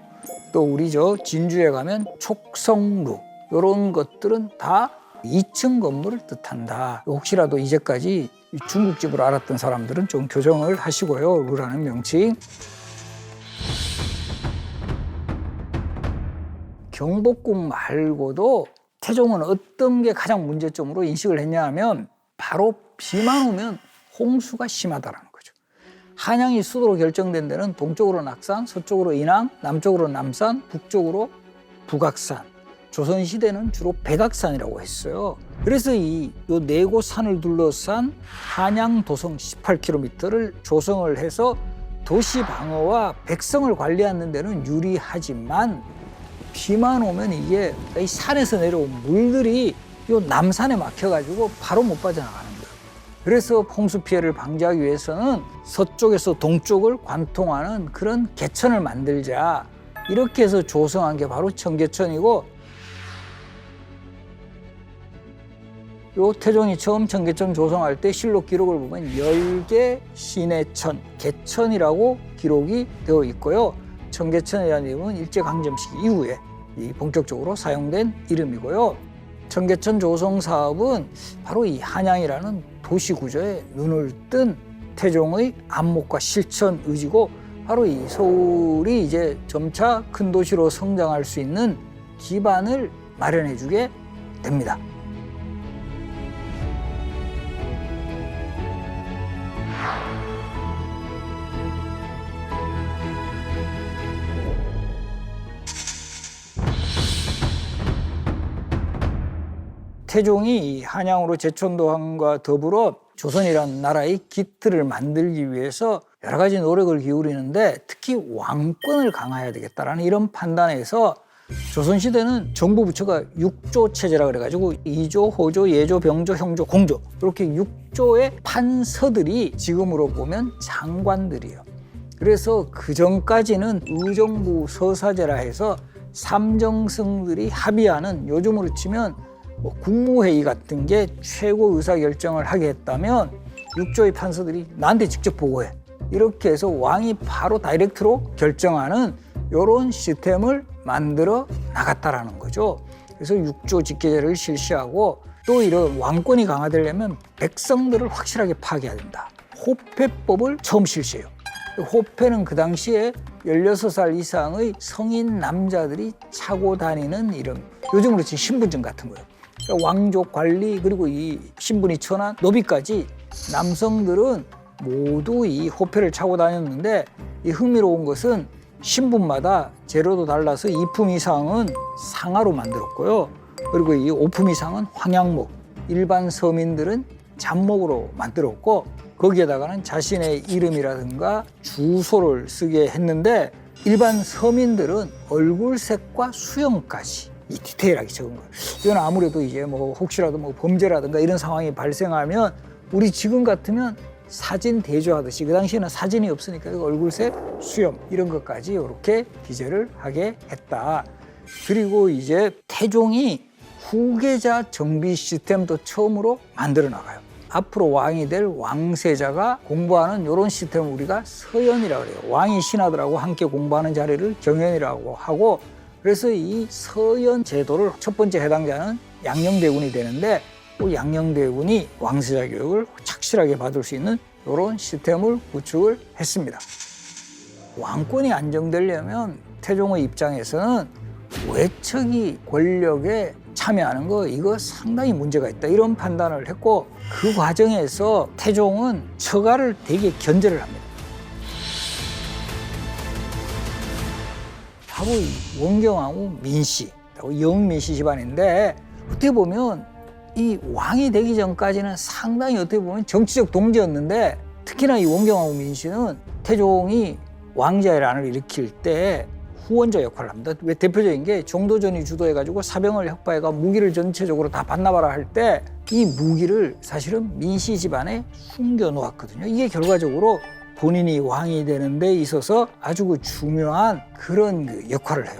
또 우리 진주에 가면 촉성루. 이런 것들은 다 2층 건물을 뜻한다. 혹시라도 이제까지 중국집을 알았던 사람들은 좀 교정을 하시고요. 루라는 명칭. 경복궁 말고도 태종은 어떤 게 가장 문제점으로 인식을 했냐 하면 바로 비만 오면 홍수가 심하다라는 거죠. 한양이 수도로 결정된 데는 동쪽으로 낙산, 서쪽으로 인왕, 남쪽으로 남산, 북쪽으로 북악산. 조선시대는 주로 백악산이라고 했어요. 그래서 이 네 곳 산을 둘러싼 한양 도성 18km를 조성을 해서 도시 방어와 백성을 관리하는 데는 유리하지만 비만 오면 이게 이 산에서 내려온 물들이 요 남산에 막혀가지고 바로 못 빠져나가는 거예요. 그래서 홍수 피해를 방지하기 위해서는 서쪽에서 동쪽을 관통하는 그런 개천을 만들자. 이렇게 해서 조성한 게 바로 청계천이고, 요 태종이 처음 청계천 조성할 때 실록 기록을 보면 10개 시내천, 개천이라고 기록이 되어 있고요. 청계천이라는 이름은 일제강점식 이후에 본격적으로 사용된 이름이고요. 청계천 조성 사업은 바로 이 한양이라는 도시 구조에 눈을 뜬 태종의 안목과 실천 의지고, 바로 이 서울이 이제 점차 큰 도시로 성장할 수 있는 기반을 마련해 주게 됩니다. 태종이 한양으로 제천도항과 더불어 조선이라는 나라의 기틀을 만들기 위해서 여러 가지 노력을 기울이는데 특히 왕권을 강화해야 되겠다라는 이런 판단에서 조선시대는 정부 부처가 6조 체제라 그래가지고 2조, 호조, 예조, 병조, 형조, 공조 이렇게 6조의 판서들이 지금으로 보면 장관들이에요. 그래서 그 전까지는 의정부 서사제라 해서 삼정승들이 합의하는, 요즘으로 치면 뭐 국무회의 같은 게 최고 의사결정을 하게 했다면 6조의 판서들이 나한테 직접 보고해. 이렇게 해서 왕이 바로 다이렉트로 결정하는 이런 시스템을 만들어 나갔다라는 거죠. 그래서 6조 직계제를 실시하고, 또 이런 왕권이 강화되려면 백성들을 확실하게 파괴해야 된다. 호패법을 처음 실시해요. 호패는 그 당시에 16살 이상의 성인 남자들이 차고 다니는 이런, 요즘으로 치면 신분증 같은 거예요. 그러니까 왕족 관리, 그리고 이 신분이 천한 노비까지 남성들은 모두 이 호패를 차고 다녔는데, 이 흥미로운 것은 신분마다 재료도 달라서 2품 이상은 상아로 만들었고요. 그리고 이 5품 이상은 황양목, 일반 서민들은 잡목으로 만들었고, 거기에다가는 자신의 이름이라든가 주소를 쓰게 했는데, 일반 서민들은 얼굴색과 수염까지 이 디테일하게 적은 거예요. 이건 아무래도 이제 뭐 혹시라도 뭐 범죄라든가 이런 상황이 발생하면, 우리 지금 같으면 사진 대조하듯이, 그 당시에는 사진이 없으니까 얼굴색, 수염 이런 것까지 이렇게 기재를 하게 했다. 그리고 이제 태종이 후계자 정비 시스템도 처음으로 만들어 나가요. 앞으로 왕이 될 왕세자가 공부하는 이런 시스템을 우리가 서연이라고 그래요. 왕이 신하들하고 함께 공부하는 자리를 경연이라고 하고, 그래서 이 서연 제도를 첫 번째 해당자는 양녕대군이 되는데, 그 양녕대군이 왕세자 교육을 착실하게 받을 수 있는 이런 시스템을 구축을 했습니다. 왕권이 안정되려면 태종의 입장에서는 외척이 권력에 참여하는 거, 이거 상당히 문제가 있다, 이런 판단을 했고, 그 과정에서 태종은 처가를 되게 견제를 합니다. 바로 이 원경왕후 민씨, 영민씨 집안인데, 어떻게 보면 이 왕이 되기 전까지는 상당히 어떻게 보면 정치적 동지였는데, 특히나 이 원경왕후 민씨는 태종이 왕자의란을 일으킬 때 후원자 역할을 합니다. 왜? 대표적인 게 정도전이 주도해가지고 사병을 혁파해가 무기를 전체적으로 다 반납하라 할 때 이 무기를 사실은 민씨 집안에 숨겨놓았거든요. 이게 결과적으로 본인이 왕이 되는 데 있어서 아주 그 중요한 그런 그 역할을 해요.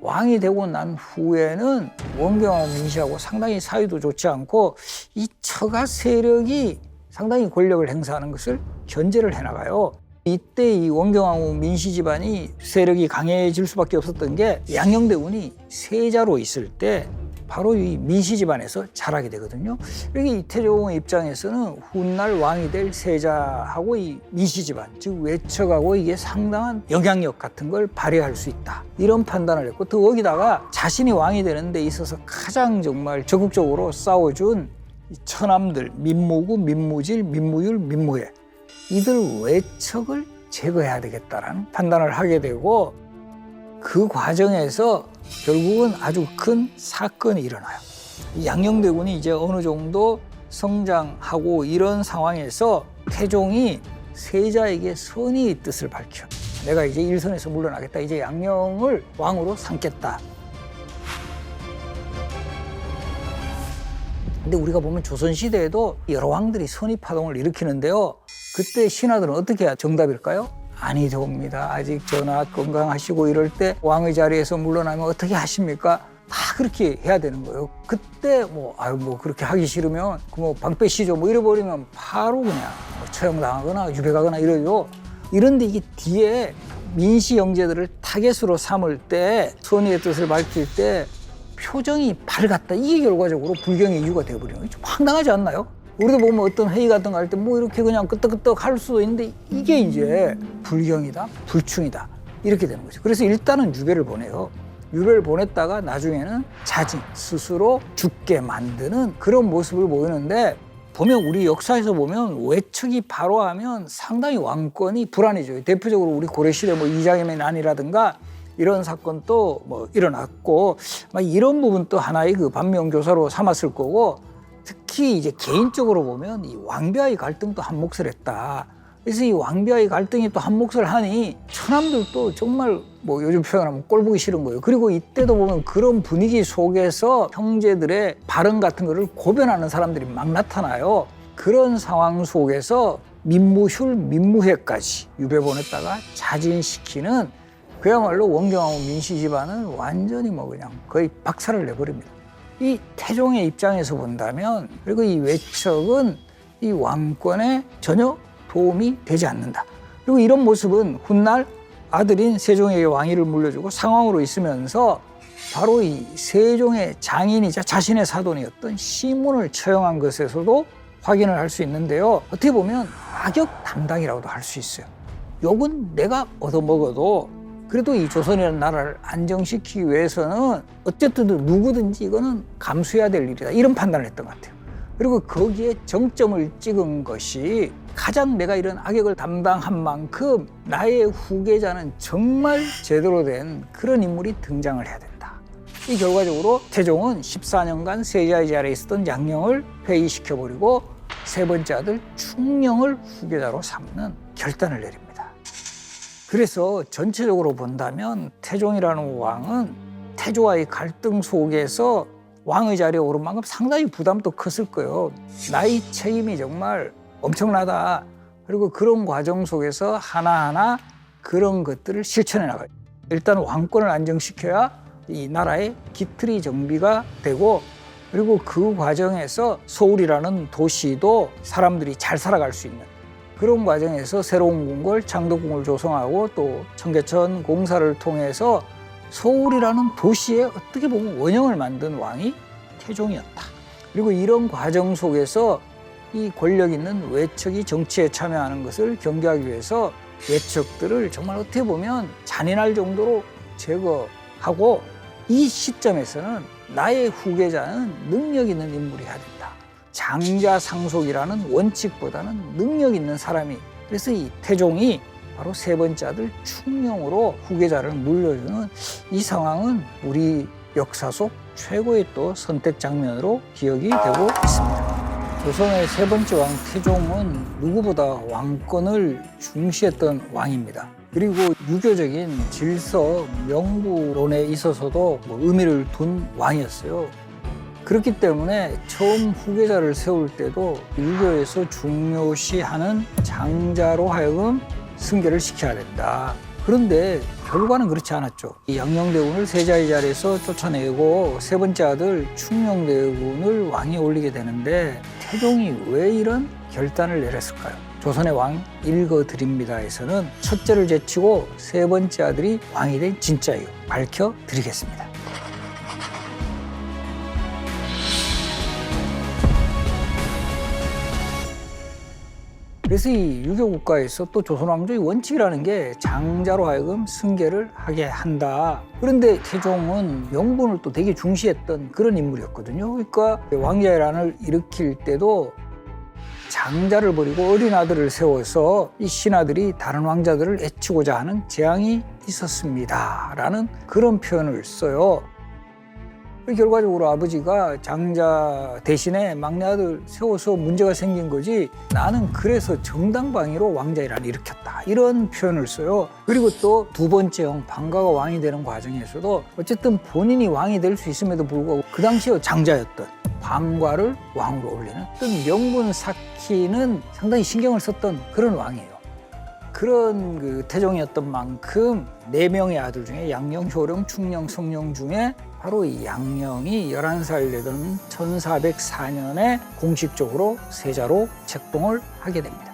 왕이 되고 난 후에는 원경왕후 민씨하고 상당히 사이도 좋지 않고, 이 처가 세력이 상당히 권력을 행사하는 것을 견제를 해나가요. 이때 이 원경왕후 민씨 집안이 세력이 강해질 수밖에 없었던 게, 양녕대군이 세자로 있을 때 바로 이 민씨 집안에서 자라게 되거든요. 그러니까 이 태종의 입장에서는 훗날 왕이 될 세자하고 이 민씨 집안, 즉 외척하고 이게 상당한 영향력 같은 걸 발휘할 수 있다, 이런 판단을 했고, 또 거기다가 자신이 왕이 되는 데 있어서 가장 정말 적극적으로 싸워준 처남들 민무구, 민무질, 민무율, 민무회, 이들 외척을 제거해야 되겠다라는 판단을 하게 되고, 그 과정에서 결국은 아주 큰 사건이 일어나요. 양녕대군이 이제 어느 정도 성장하고 이런 상황에서 태종이 세자에게 선의의 뜻을 밝혀. 내가 이제 일선에서 물러나겠다. 이제 양녕을 왕으로 삼겠다. 근데 우리가 보면 조선시대에도 여러 왕들이 선의파동을 일으키는데요. 그때 신하들은 어떻게 해야 정답일까요? 아니 됩니다. 아직 전하 건강하시고 이럴 때 왕의 자리에서 물러나면 어떻게 하십니까? 다 그렇게 해야 되는 거예요. 그때 뭐 그렇게 하기 싫으면 뭐 방패 시죠 뭐 이래버리면 바로 그냥 처형당하거나 유배가거나 이러죠. 이런데 이게 뒤에 민씨 형제들을 타겟으로 삼을 때, 선의의 뜻을 밝힐 때 표정이 밝았다, 이게 결과적으로 불경의 이유가 되어버리는 거예요. 좀 황당하지 않나요? 우리도 보면 어떤 회의 같은 거 할 때 뭐 이렇게 그냥 끄떡끄떡 할 수도 있는데, 이게 이제 불경이다, 불충이다, 이렇게 되는 거죠. 그래서 일단은 유배를 보내요. 유배를 보냈다가 나중에는 자진, 스스로 죽게 만드는 그런 모습을 보이는데, 보면 우리 역사에서 보면 외척이 발화하면 상당히 왕권이 불안해져요. 대표적으로 우리 고려시대 뭐 이장임의 난이라든가 이런 사건도 뭐 일어났고, 막 이런 부분도 하나의 그 반면교사로 삼았을 거고, 특히 이제 개인적으로 보면 이 왕비와의 갈등도 한 몫을 했다. 그래서 이 왕비와의 갈등이 또 한 몫을 하니 처남들도 정말 뭐 요즘 표현하면 꼴 보기 싫은 거예요. 그리고 이때도 보면 그런 분위기 속에서 형제들의 발언 같은 거를 고변하는 사람들이 막 나타나요. 그런 상황 속에서 민무휴, 민무회까지 유배 보냈다가 자진시키는 그야말로 원경하고 민씨 집안은 완전히 뭐 그냥 거의 박살을 내버립니다. 이 태종의 입장에서 본다면 그리고 이 외척은 이 왕권에 전혀 도움이 되지 않는다. 그리고 이런 모습은 훗날 아들인 세종에게 왕위를 물려주고 상황으로 있으면서 바로 이 세종의 장인이자 자신의 사돈이었던 시몬을 처형한 것에서도 확인을 할 수 있는데요. 어떻게 보면 악역 담당이라고도 할 수 있어요. 욕은 내가 얻어먹어도 그래도 이 조선이라는 나라를 안정시키기 위해서는 어쨌든 누구든지 이거는 감수해야 될 일이다. 이런 판단을 했던 것 같아요. 그리고 거기에 정점을 찍은 것이 가장 내가 이런 악역을 담당한 만큼 나의 후계자는 정말 제대로 된 그런 인물이 등장을 해야 된다. 이 결과적으로 태종은 14년간 세자의 자리에 있었던 양령을 회의시켜버리고 세 번째 아들 충령을 후계자로 삼는 결단을 내립니다. 그래서 전체적으로 본다면 태종이라는 왕은 태조와의 갈등 속에서 왕의 자리에 오른 만큼 상당히 부담도 컸을 거예요. 나의 책임이 정말 엄청나다. 그리고 그런 과정 속에서 하나하나 그런 것들을 실천해 나가요. 일단 왕권을 안정시켜야 이 나라의 기틀이 정비가 되고 그리고 그 과정에서 서울이라는 도시도 사람들이 잘 살아갈 수 있는 그런 과정에서 새로운 궁궐, 창덕궁을 조성하고 또 청계천 공사를 통해서 서울이라는 도시에 어떻게 보면 원형을 만든 왕이 태종이었다. 그리고 이런 과정 속에서 이 권력 있는 외척이 정치에 참여하는 것을 경계하기 위해서 외척들을 정말 어떻게 보면 잔인할 정도로 제거하고 이 시점에서는 나의 후계자는 능력 있는 인물이 해야 된다. 장자상속이라는 원칙보다는 능력 있는 사람이 그래서 이 태종이 바로 세 번째 아들 충령으로 후계자를 물려주는 이 상황은 우리 역사 속 최고의 또 선택 장면으로 기억이 되고 있습니다. 조선의 세 번째 왕 태종은 누구보다 왕권을 중시했던 왕입니다. 그리고 유교적인 질서, 명부론에 있어서도 의미를 둔 왕이었어요. 그렇기 때문에 처음 후계자를 세울 때도 유교에서 중요시하는 장자로 하여금 승계를 시켜야 된다. 그런데 결과는 그렇지 않았죠. 이 양녕대군을 세자의 자리에서 쫓아내고 세 번째 아들 충녕대군을 왕위에 올리게 되는데 태종이 왜 이런 결단을 내렸을까요? 조선의 왕 읽어드립니다에서는 첫째를 제치고 세 번째 아들이 왕이 된 진짜 이유 밝혀드리겠습니다. 그래서 이 유교국가에서 또 조선왕조의 원칙이라는 게 장자로 하여금 승계를 하게 한다. 그런데 태종은 명분을 또 되게 중시했던 그런 인물이었거든요. 그러니까 왕자의 난을 일으킬 때도 장자를 버리고 어린 아들을 세워서 이 신하들이 다른 왕자들을 해치고자 하는 재앙이 있었습니다. 라는 그런 표현을 써요. 결과적으로 아버지가 장자 대신에 막내 아들 세워서 문제가 생긴 거지 나는 그래서 정당방위로 왕자의 난을 일으켰다 이런 표현을 써요. 그리고 또 두 번째 형 방가가 왕이 되는 과정에서도 어쨌든 본인이 왕이 될 수 있음에도 불구하고 그 당시에 장자였던 방과를 왕으로 올리는 어떤 명분 쌓기는 상당히 신경을 썼던 그런 왕이에요. 그런 그 태종이었던 만큼 네 명의 아들 중에 양령, 효령, 충령, 성령 중에 바로 이 양령이 11살 되던 1404년에 공식적으로 세자로 책봉을 하게 됩니다.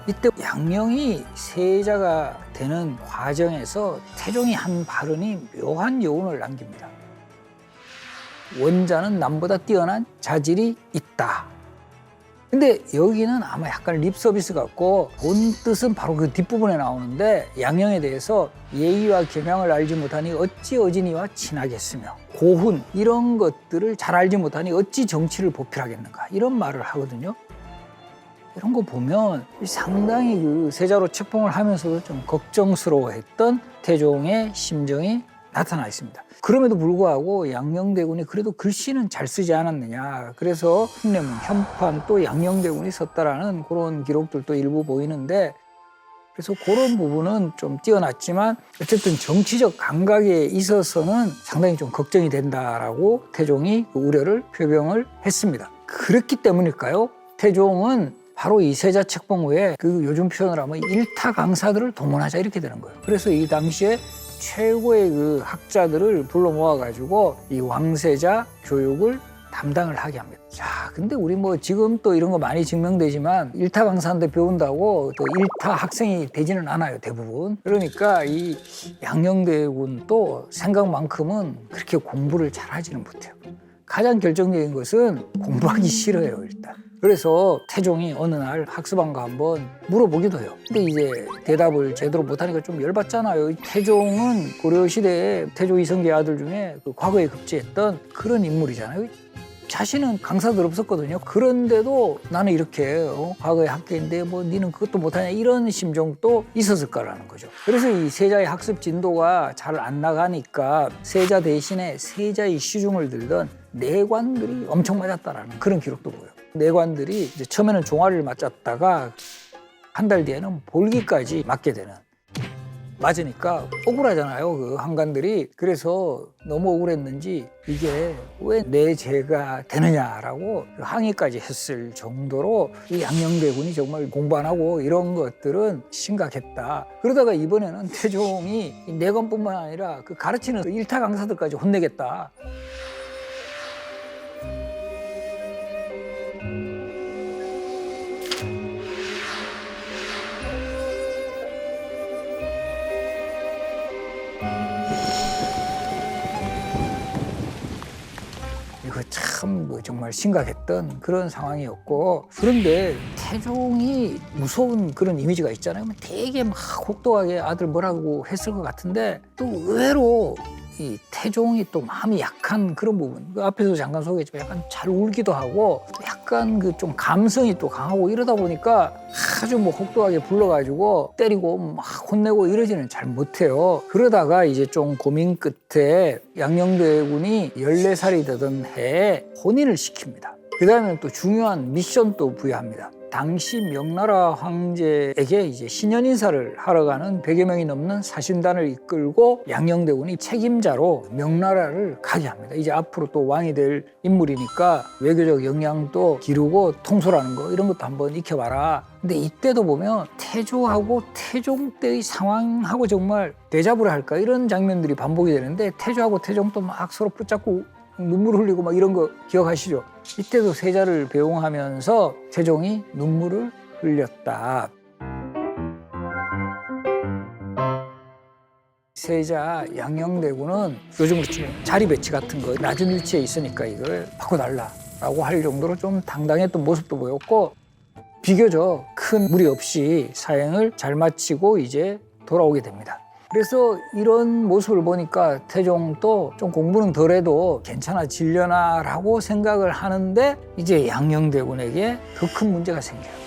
이때 양령이 세자가 되는 과정에서 태종이 한 발언이 묘한 여운을 남깁니다. 원자는 남보다 뛰어난 자질이 있다. 근데 여기는 아마 약간 립 서비스 같고 본 뜻은 바로 그 뒷부분에 나오는데 양령에 대해서 예의와 겸양을 알지 못하니 어찌 어진이와 친하겠으며 고훈 이런 것들을 잘 알지 못하니 어찌 정치를 보필하겠는가 이런 말을 하거든요. 이런 거 보면 상당히 그 세자로 책봉을 하면서도 좀 걱정스러워했던 태종의 심정이 나타나 있습니다. 그럼에도 불구하고 양녕대군이 그래도 글씨는 잘 쓰지 않았느냐. 그래서 흉내문, 현판 또 양녕대군이 썼다라는 그런 기록들도 일부 보이는데 그래서 그런 부분은 좀 뛰어났지만 어쨌든 정치적 감각에 있어서는 상당히 좀 걱정이 된다라고 태종이 그 우려를 표명을 했습니다. 그렇기 때문일까요? 태종은 바로 이 세자 책봉 후에 그 요즘 표현을 하면 일타 강사들을 동원하자 이렇게 되는 거예요. 그래서 이 당시에 최고의 그 학자들을 불러 모아가지고 이 왕세자 교육을 담당을 하게 합니다. 자, 근데 우리 뭐 지금 또 이런 거 많이 증명되지만 일타 강사한테 배운다고 또 일타 학생이 되지는 않아요, 대부분. 그러니까 이 양녕대군도 생각만큼은 그렇게 공부를 잘 하지는 못해요. 가장 결정적인 것은 공부하기 싫어요, 일단. 그래서 태종이 어느 날 학습왕과 한번 물어보기도 해요. 근데 이제 대답을 제대로 못하니까 좀 열받잖아요. 태종은 고려시대에 태조 이성계 아들 중에 그 과거에 급제했던 그런 인물이잖아요. 자신은 강사들 없었거든요. 그런데도 나는 이렇게 과거의 학계인데 뭐 니는 그것도 못하냐 이런 심정도 있었을 거라는 거죠. 그래서 이 세자의 학습 진도가 잘 안 나가니까 세자 대신에 세자의 시중을 들던 내관들이 엄청 맞았다라는 그런 기록도 보여요. 내관들이 이제 처음에는 종아리를 맞았다가 한 달 뒤에는 볼기까지 맞게 되는. 맞으니까 억울하잖아요, 그 한관들이. 그래서 너무 억울했는지 이게 왜 내 죄가 되느냐라고 항의까지 했을 정도로 이 양녕대군이 정말 공부 안 하고 이런 것들은 심각했다. 그러다가 이번에는 태종이 내관뿐만 아니라 그 가르치는 일타 강사들까지 혼내겠다. 이거 참 정말 심각했던 그런 상황이었고, 그런데 태종이 무서운 그런 이미지가 있잖아요. 되게 막 혹독하게 아들 뭐라고 했을 것 같은데 또 의외로 이 태종이 또 마음이 약한 그런 부분, 그 앞에서 잠깐 소개했지만 약간 잘 울기도 하고 약간 그 좀 감성이 또 강하고 이러다 보니까 아주 뭐 혹독하게 불러가지고 때리고 막 혼내고 이러지는 잘 못해요. 그러다가 이제 좀 고민 끝에 양녕대군이 14살이 되던 해에 혼인을 시킵니다. 그 다음에 또 중요한 미션도 부여합니다. 당시 명나라 황제에게 이제 신년 인사를 하러 가는 100여 명이 넘는 사신단을 이끌고 양녕대군이 책임자로 명나라를 가게 합니다. 이제 앞으로 또 왕이 될 인물이니까 외교적 역량도 기르고 통솔하는 거 이런 것도 한번 익혀봐라. 근데 이때도 보면 태조하고 태종 때의 상황하고 정말 대자보를 할까 이런 장면들이 반복이 되는데 태조하고 태종도 막 서로 붙잡고 눈물 흘리고 막 이런 거 기억하시죠? 이때도 세자를 배웅하면서 태종이 눈물을 흘렸다. 세자 양녕대군은 요즘으로 치면 자리 배치 같은 거 낮은 위치에 있으니까 이걸 바꿔달라라고 할 정도로 좀 당당했던 모습도 보였고, 비교적 큰 무리 없이 사행을 잘 마치고 이제 돌아오게 됩니다. 그래서 이런 모습을 보니까 태종도 좀 공부는 덜해도 괜찮아지려나라고 생각을 하는데 이제 양녕대군에게 더 큰 문제가 생겨요.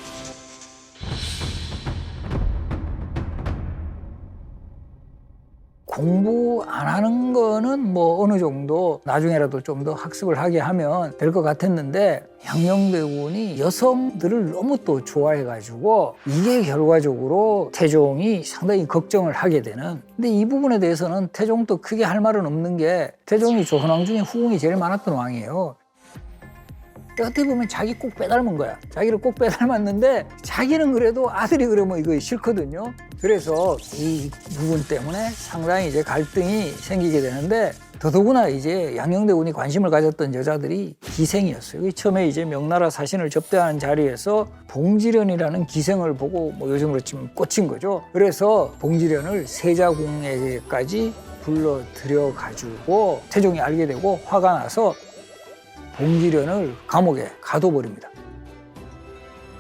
공부 안 하는 거는 뭐 어느 정도 나중에라도 좀 더 학습을 하게 하면 될 것 같았는데 양녕대군이 여성들을 너무 또 좋아해가지고 이게 결과적으로 태종이 상당히 걱정을 하게 되는. 근데 이 부분에 대해서는 태종도 크게 할 말은 없는 게 태종이 조선왕 중에 후궁이 제일 많았던 왕이에요. 어떻게 보면 자기 꼭 빼닮은 거야. 자기를 꼭 빼닮았는데 자기는 그래도 아들이 그러면 이거 싫거든요. 그래서 이 부분 때문에 상당히 이제 갈등이 생기게 되는데, 더더구나 이제 양녕대군이 관심을 가졌던 여자들이 기생이었어요. 처음에 이제 명나라 사신을 접대하는 자리에서 봉지련이라는 기생을 보고 뭐 요즘으로 치면 꽂힌 거죠. 그래서 봉지련을 세자궁에까지 불러들여 가지고 태종이 알게 되고 화가 나서 봉지련을 감옥에 가둬버립니다.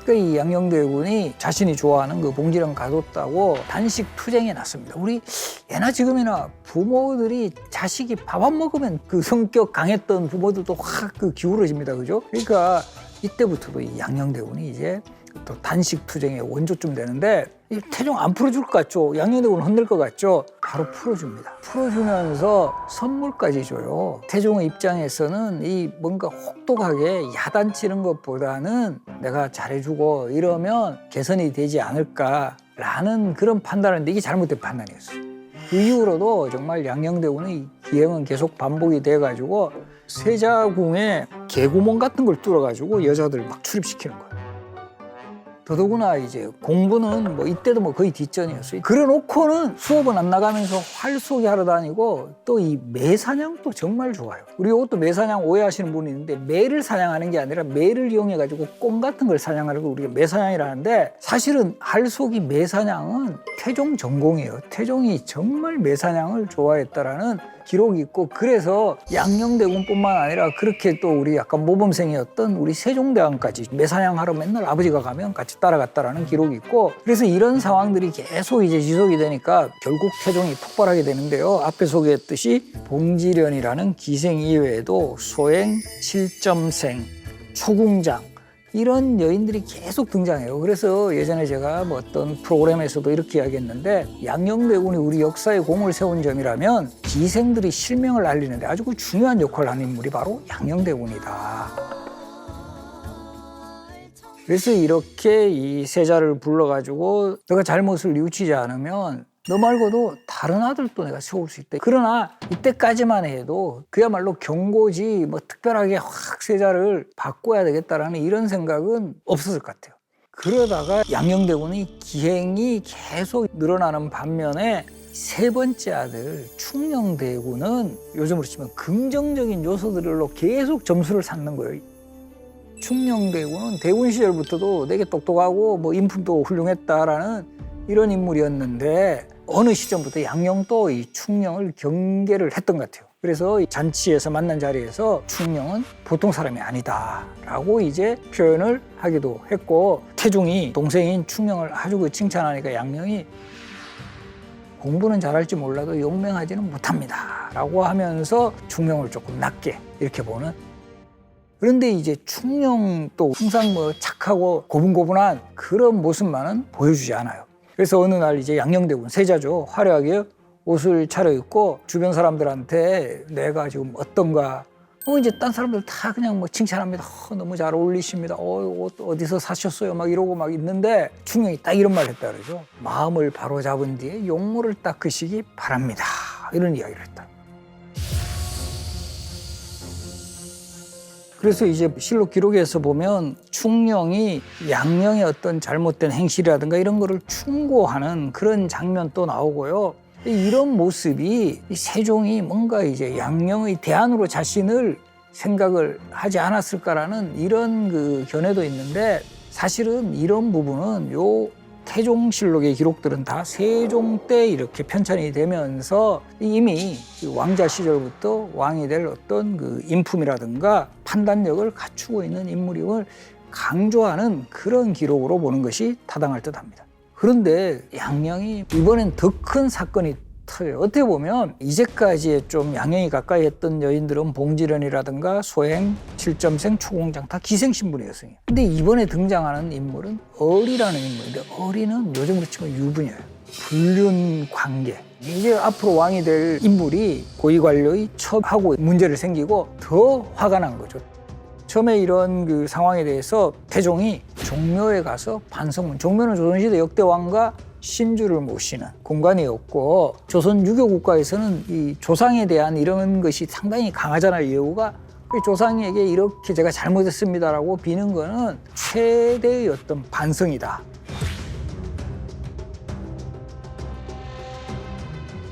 그러니까 이 양녕대군이 자신이 좋아하는 그 봉지련 가뒀다고 단식 투쟁에 났습니다. 우리 예나 지금이나 부모들이 자식이 밥 안 먹으면 그 성격 강했던 부모들도 확 그 기울어집니다. 그죠? 그러니까 이때부터도 이 양녕대군이 이제 또 단식 투쟁의 원조쯤 되는데 이 태종 안 풀어줄 것 같죠? 양녕대군 혼낼 것 같죠? 바로 풀어줍니다. 풀어주면서 선물까지 줘요. 태종의 입장에서는 이 뭔가 혹독하게 야단치는 것보다는 내가 잘해주고 이러면 개선이 되지 않을까라는 그런 판단을 했는데 이게 잘못된 판단이었어요. 그 이후로도 정말 양녕대군의 기행은 계속 반복이 돼가지고 세자궁에 개구멍 같은 걸 뚫어가지고 여자들 막 출입시키는 거예요. 더더구나 이제 공부는 뭐 이때도 뭐 거의 뒷전이었어요. 그래놓고는 수업은 안 나가면서 활쏘기 하러 다니고 또 이 매사냥도 정말 좋아요. 우리 이것도 매사냥 오해하시는 분이 있는데 매를 사냥하는 게 아니라 매를 이용해가지고 꽁 같은 걸 사냥하는 걸 우리가 매사냥이라는데 사실은 활쏘기 매사냥은 태종 전공이에요. 태종이 정말 매사냥을 좋아했다라는 기록이 있고 그래서 양녕대군뿐만 아니라 그렇게 또 우리 약간 모범생이었던 우리 세종대왕까지 매사냥하러 맨날 아버지가 가면 같이 따라갔다라는 기록이 있고 그래서 이런 상황들이 계속 이제 지속이 되니까 결국 태종이 폭발하게 되는데요. 앞에 소개했듯이 봉지련이라는 기생 이외에도 소행, 칠점생, 초궁장 이런 여인들이 계속 등장해요. 그래서 예전에 제가 뭐 어떤 프로그램에서도 이렇게 이야기했는데 양녕대군이 우리 역사에 공을 세운 점이라면 기생들이 실명을 알리는데 아주 그 중요한 역할을 하는 인물이 바로 양녕대군이다. 그래서 이렇게 이 세자를 불러가지고 너가 잘못을 뉘우치지 않으면 너 말고도 다른 아들도 내가 세울 수 있다. 그러나 이때까지만 해도 그야말로 경고지 뭐 특별하게 확 세자를 바꿔야 되겠다라는 이런 생각은 없었을 것 같아요. 그러다가 양녕대군의 기행이 계속 늘어나는 반면에 세 번째 아들 충녕대군은 요즘으로 치면 긍정적인 요소들로 계속 점수를 쌓는 거예요. 충녕대군은 대군 시절부터도 되게 똑똑하고 뭐 인품도 훌륭했다라는 이런 인물이었는데 어느 시점부터 양녕도 이 충녕을 경계를 했던 것 같아요. 그래서 잔치에서 만난 자리에서 충녕은 보통 사람이 아니다라고 이제 표현을 하기도 했고 태종이 동생인 충녕을 아주 그 칭찬하니까 양녕이 공부는 잘할지 몰라도 용맹하지는 못합니다 라고 하면서 충녕을 조금 낮게 이렇게 보는. 그런데 이제 충녕도 항상 뭐 착하고 고분고분한 그런 모습만은 보여주지 않아요. 그래서 어느 날 이제 양녕대군 세자죠. 화려하게 옷을 차려입고 주변 사람들한테 내가 지금 어떤가. 이제 딴 사람들 다 그냥 뭐 칭찬합니다. 너무 잘 어울리십니다. 옷 어디서 사셨어요? 막 이러고 막 있는데 충녕이 딱 이런 말을 했다 그러죠. 마음을 바로잡은 뒤에 용모를 닦으시기 바랍니다. 이런 이야기를 했다. 그래서 이제 실록 기록에서 보면 충녕이 양녕의 어떤 잘못된 행실이라든가 이런 거를 충고하는 그런 장면도 나오고요. 이런 모습이 세종이 뭔가 이제 양녕의 대안으로 자신을 생각을 하지 않았을까라는 이런 그 견해도 있는데 사실은 이런 부분은 요 태종실록의 기록들은 다 세종 때 이렇게 편찬이 되면서 이미 왕자 시절부터 왕이 될 어떤 그 인품이라든가 판단력을 갖추고 있는 인물임을 강조하는 그런 기록으로 보는 것이 타당할 듯합니다. 그런데 양녕이 이번엔 더 큰 사건이 터요. 어떻게 보면 이제까지의 좀 양녕이 가까이 했던 여인들은 봉지련이라든가 소행, 칠점생, 초공장 다 기생신분이었어요. 근데 이번에 등장하는 인물은 어리라는 인물인데 어리는 요즘으로 치면 유부녀예요. 불륜 관계. 이제 앞으로 왕이 될 인물이 고위관료의 첩하고 문제를 생기고 더 화가 난 거죠. 처음에 이런 그 상황에 대해서 태종이 종묘에 가서 반성문. 종묘는 조선시대 역대 왕과 신주를 모시는 공간이었고 조선 유교 국가에서는 이 조상에 대한 이런 것이 상당히 강하잖아요. 예우가 조상에게 이렇게 제가 잘못했습니다라고 비는 거는 최대의 어떤 반성이다.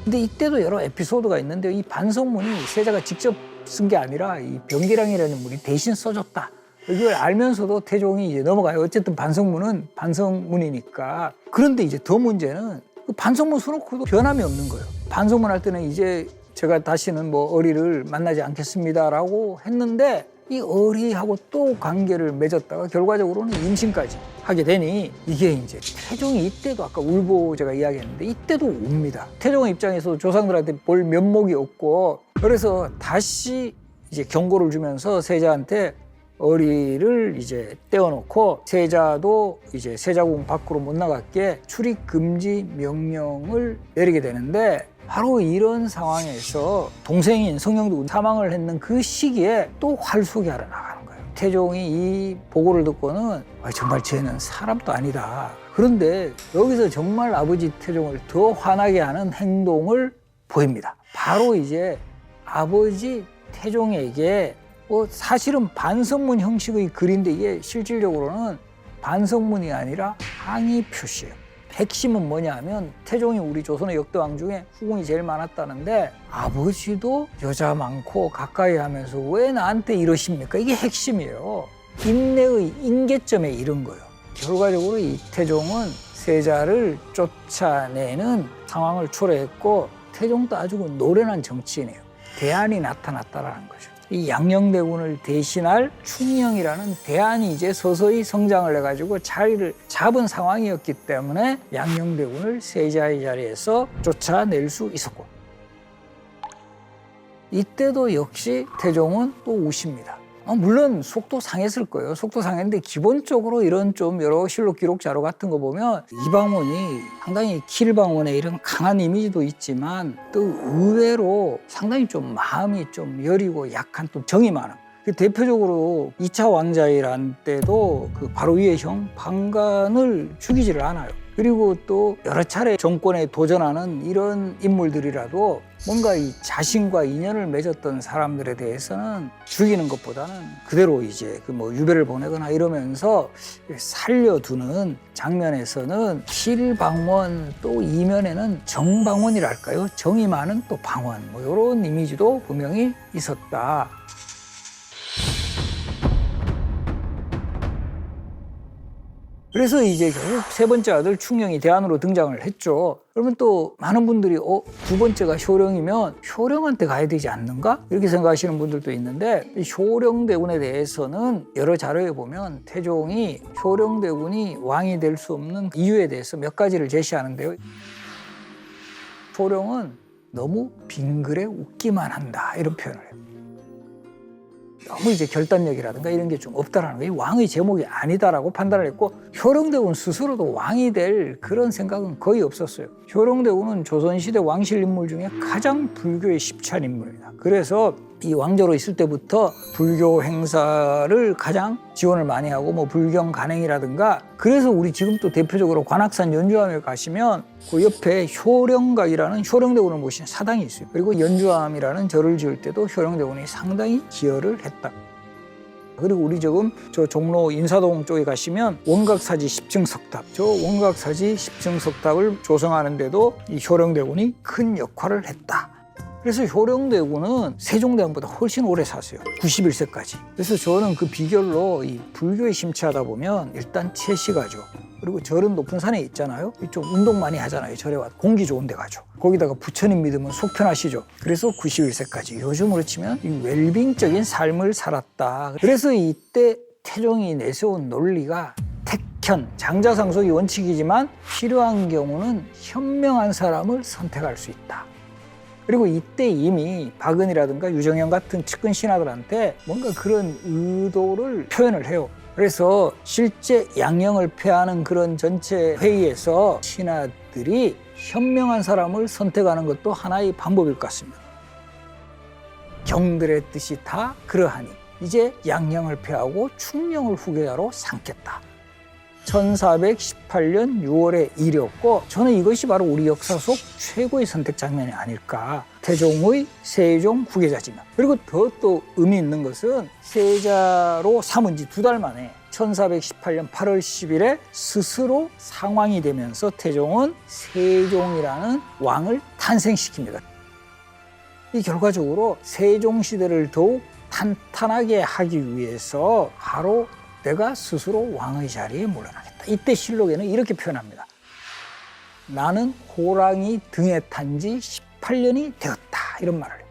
근데 이때도 여러 에피소드가 있는데 이 반성문이 세자가 직접 쓴 게 아니라 이 병기량이라는 인물이 대신 써줬다. 이걸 알면서도 태종이 이제 넘어가요. 어쨌든 반성문은 반성문이니까. 그런데 이제 더 문제는 그 반성문 써놓고도 변함이 없는 거예요. 반성문 할 때는 이제 제가 다시는 뭐 어리를 만나지 않겠습니다라고 했는데 이 어리하고 또 관계를 맺었다가 결과적으로는 임신까지 하게 되니 이게 이제 태종이 이때도 아까 울보 제가 이야기했는데 이때도 웁니다. 태종의 입장에서 조상들한테 볼 면목이 없고 그래서 다시 이제 경고를 주면서 세자한테 어리를 이제 떼어놓고 세자도 이제 세자궁 밖으로 못 나갔기에 출입 금지 명령을 내리게 되는데, 바로 이런 상황에서 동생인 성령도 사망을 했는 그 시기에 또 활쏘기하러 나가는 거예요. 태종이 이 보고를 듣고는 정말 쟤는 사람도 아니다. 그런데 여기서 정말 아버지 태종을 더 화나게 하는 행동을 보입니다. 바로 이제 아버지 태종에게 사실은 반성문 형식의 글인데 이게 실질적으로는 반성문이 아니라 항의 표시예요. 핵심은 뭐냐 하면 태종이 우리 조선의 역대왕 중에 후궁이 제일 많았다는데 아버지도 여자 많고 가까이 하면서 왜 나한테 이러십니까? 이게 핵심이에요. 인내의 인계점에 이른 거예요. 결과적으로 이 태종은 세자를 쫓아내는 상황을 초래했고, 태종도 아주 노련한 정치인이에요. 대안이 나타났다라는 거죠. 이 양녕대군을 대신할 충녕이라는 대안이 이제 서서히 성장을 해가지고 자리를 잡은 상황이었기 때문에 양녕대군을 세자의 자리에서 쫓아낼 수 있었고, 이때도 역시 태종은 또 우십니다. 물론 속도 상했을 거예요. 속도 상했는데 기본적으로 이런 좀 여러 실록 기록 자료 같은 거 보면 이방원이 상당히 킬방원의 이런 강한 이미지도 있지만 또 의외로 상당히 좀 마음이 좀 여리고 약한 또 정이 많아. 대표적으로 2차 왕자이란 때도 그 바로 위의 형 방간을 죽이지를 않아요. 그리고 또 여러 차례 정권에 도전하는 이런 인물들이라도 뭔가 이 자신과 인연을 맺었던 사람들에 대해서는 죽이는 것보다는 그대로 이제 그 뭐 유배를 보내거나 이러면서 살려두는 장면에서는 실방원, 또 이면에는 정방원이랄까요? 정이 많은 또 방원, 뭐 이런 이미지도 분명히 있었다. 그래서 이제 결국 세 번째 아들 충녕이 대안으로 등장을 했죠. 그러면 또 많은 분들이 두 번째가 효령이면 효령한테 가야 되지 않는가? 이렇게 생각하시는 분들도 있는데, 이 효령대군에 대해서는 여러 자료에 보면 태종이 효령대군이 왕이 될 수 없는 이유에 대해서 몇 가지를 제시하는데요. 효령은 너무 빙글에 웃기만 한다, 이런 표현을 해요. 너무 이제 결단력이라든가 이런 게 좀 없다라는 거예요. 왕의 제목이 아니다라고 판단을 했고, 효령대군 스스로도 왕이 될 그런 생각은 거의 없었어요. 효령대군은 조선시대 왕실 인물 중에 가장 불교에 십취한 인물입니다. 그래서 이 왕조로 있을 때부터 불교 행사를 가장 지원을 많이 하고, 뭐 불경 간행이라든가, 그래서 우리 지금 또 대표적으로 관악산 연주암에 가시면 그 옆에 효령각이라는 효령대군을 모신 사당이 있어요. 그리고 연주암이라는 절을 지을 때도 효령대군이 상당히 기여를 했다. 그리고 우리 지금 저 종로 인사동 쪽에 가시면 원각사지 10층 석탑, 저 원각사지 10층 석탑을 조성하는데도 이 효령대군이 큰 역할을 했다. 그래서 효령대군은 세종대왕보다 훨씬 오래 사세요. 91세까지. 그래서 저는 그 비결로 이 불교에 심취하다 보면 일단 채식하죠. 그리고 절은 높은 산에 있잖아요. 좀 운동 많이 하잖아요. 절에 와서 공기 좋은 데 가죠. 거기다가 부처님 믿으면 속 편하시죠. 그래서 91세까지 요즘으로 치면 이 웰빙적인 삶을 살았다. 그래서 이때 태종이 내세운 논리가 택현, 장자상속이 원칙이지만 필요한 경우는 현명한 사람을 선택할 수 있다. 그리고 이때 이미 박은이라든가 유정현 같은 측근 신하들한테 뭔가 그런 의도를 표현을 해요. 그래서 실제 양녕을 폐하는 그런 전체 회의에서 신하들이 현명한 사람을 선택하는 것도 하나의 방법일 것 같습니다. 경들의 뜻이 다 그러하니 이제 양녕을 폐하고 충녕을 후계자로 삼겠다. 1418년 6월의 일이었고, 저는 이것이 바로 우리 역사 속 최고의 선택 장면이 아닐까. 태종의 세종 후계자지만. 그리고 더 또 의미 있는 것은 세자로 삼은 지 2달 만에 1418년 8월 10일에 스스로 상왕이 되면서 태종은 세종이라는 왕을 탄생시킵니다. 이 결과적으로 세종시대를 더욱 탄탄하게 하기 위해서 바로 내가 스스로 왕의 자리에 물러나겠다. 이때 실록에는 이렇게 표현합니다. 나는 호랑이 등에 탄 지 18년이 되었다. 이런 말을 해요.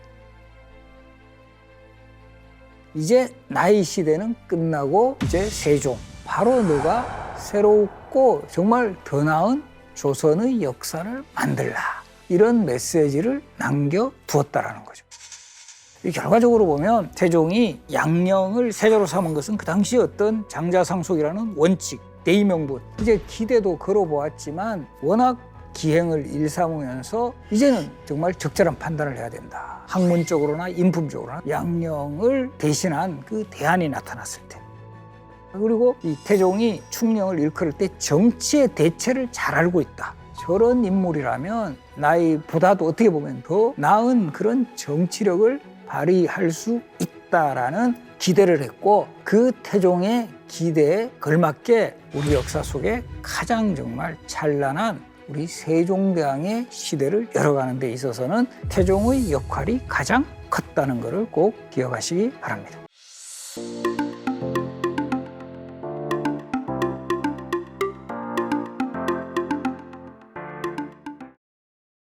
이제 나의 시대는 끝나고 이제 세종, 바로 너가 새롭고 정말 더 나은 조선의 역사를 만들라. 이런 메시지를 남겨두었다라는 거죠. 이 결과적으로 보면 태종이 양령을 세자로 삼은 것은 그 당시 어떤 장자상속이라는 원칙, 대의명분, 이제 기대도 걸어보았지만 워낙 기행을 일삼으면서 이제는 정말 적절한 판단을 해야 된다. 학문적으로나 인품적으로나 양령을 대신한 그 대안이 나타났을 때. 그리고 이 태종이 충령을 일컬을 때 정치의 대체를 잘 알고 있다. 저런 인물이라면 나이보다도 어떻게 보면 더 나은 그런 정치력을 발휘할 수 있다라는 기대를 했고, 그 태종의 기대에 걸맞게 우리 역사 속에 가장 정말 찬란한 우리 세종대왕의 시대를 열어가는 데 있어서는 태종의 역할이 가장 컸다는 것을 꼭 기억하시기 바랍니다.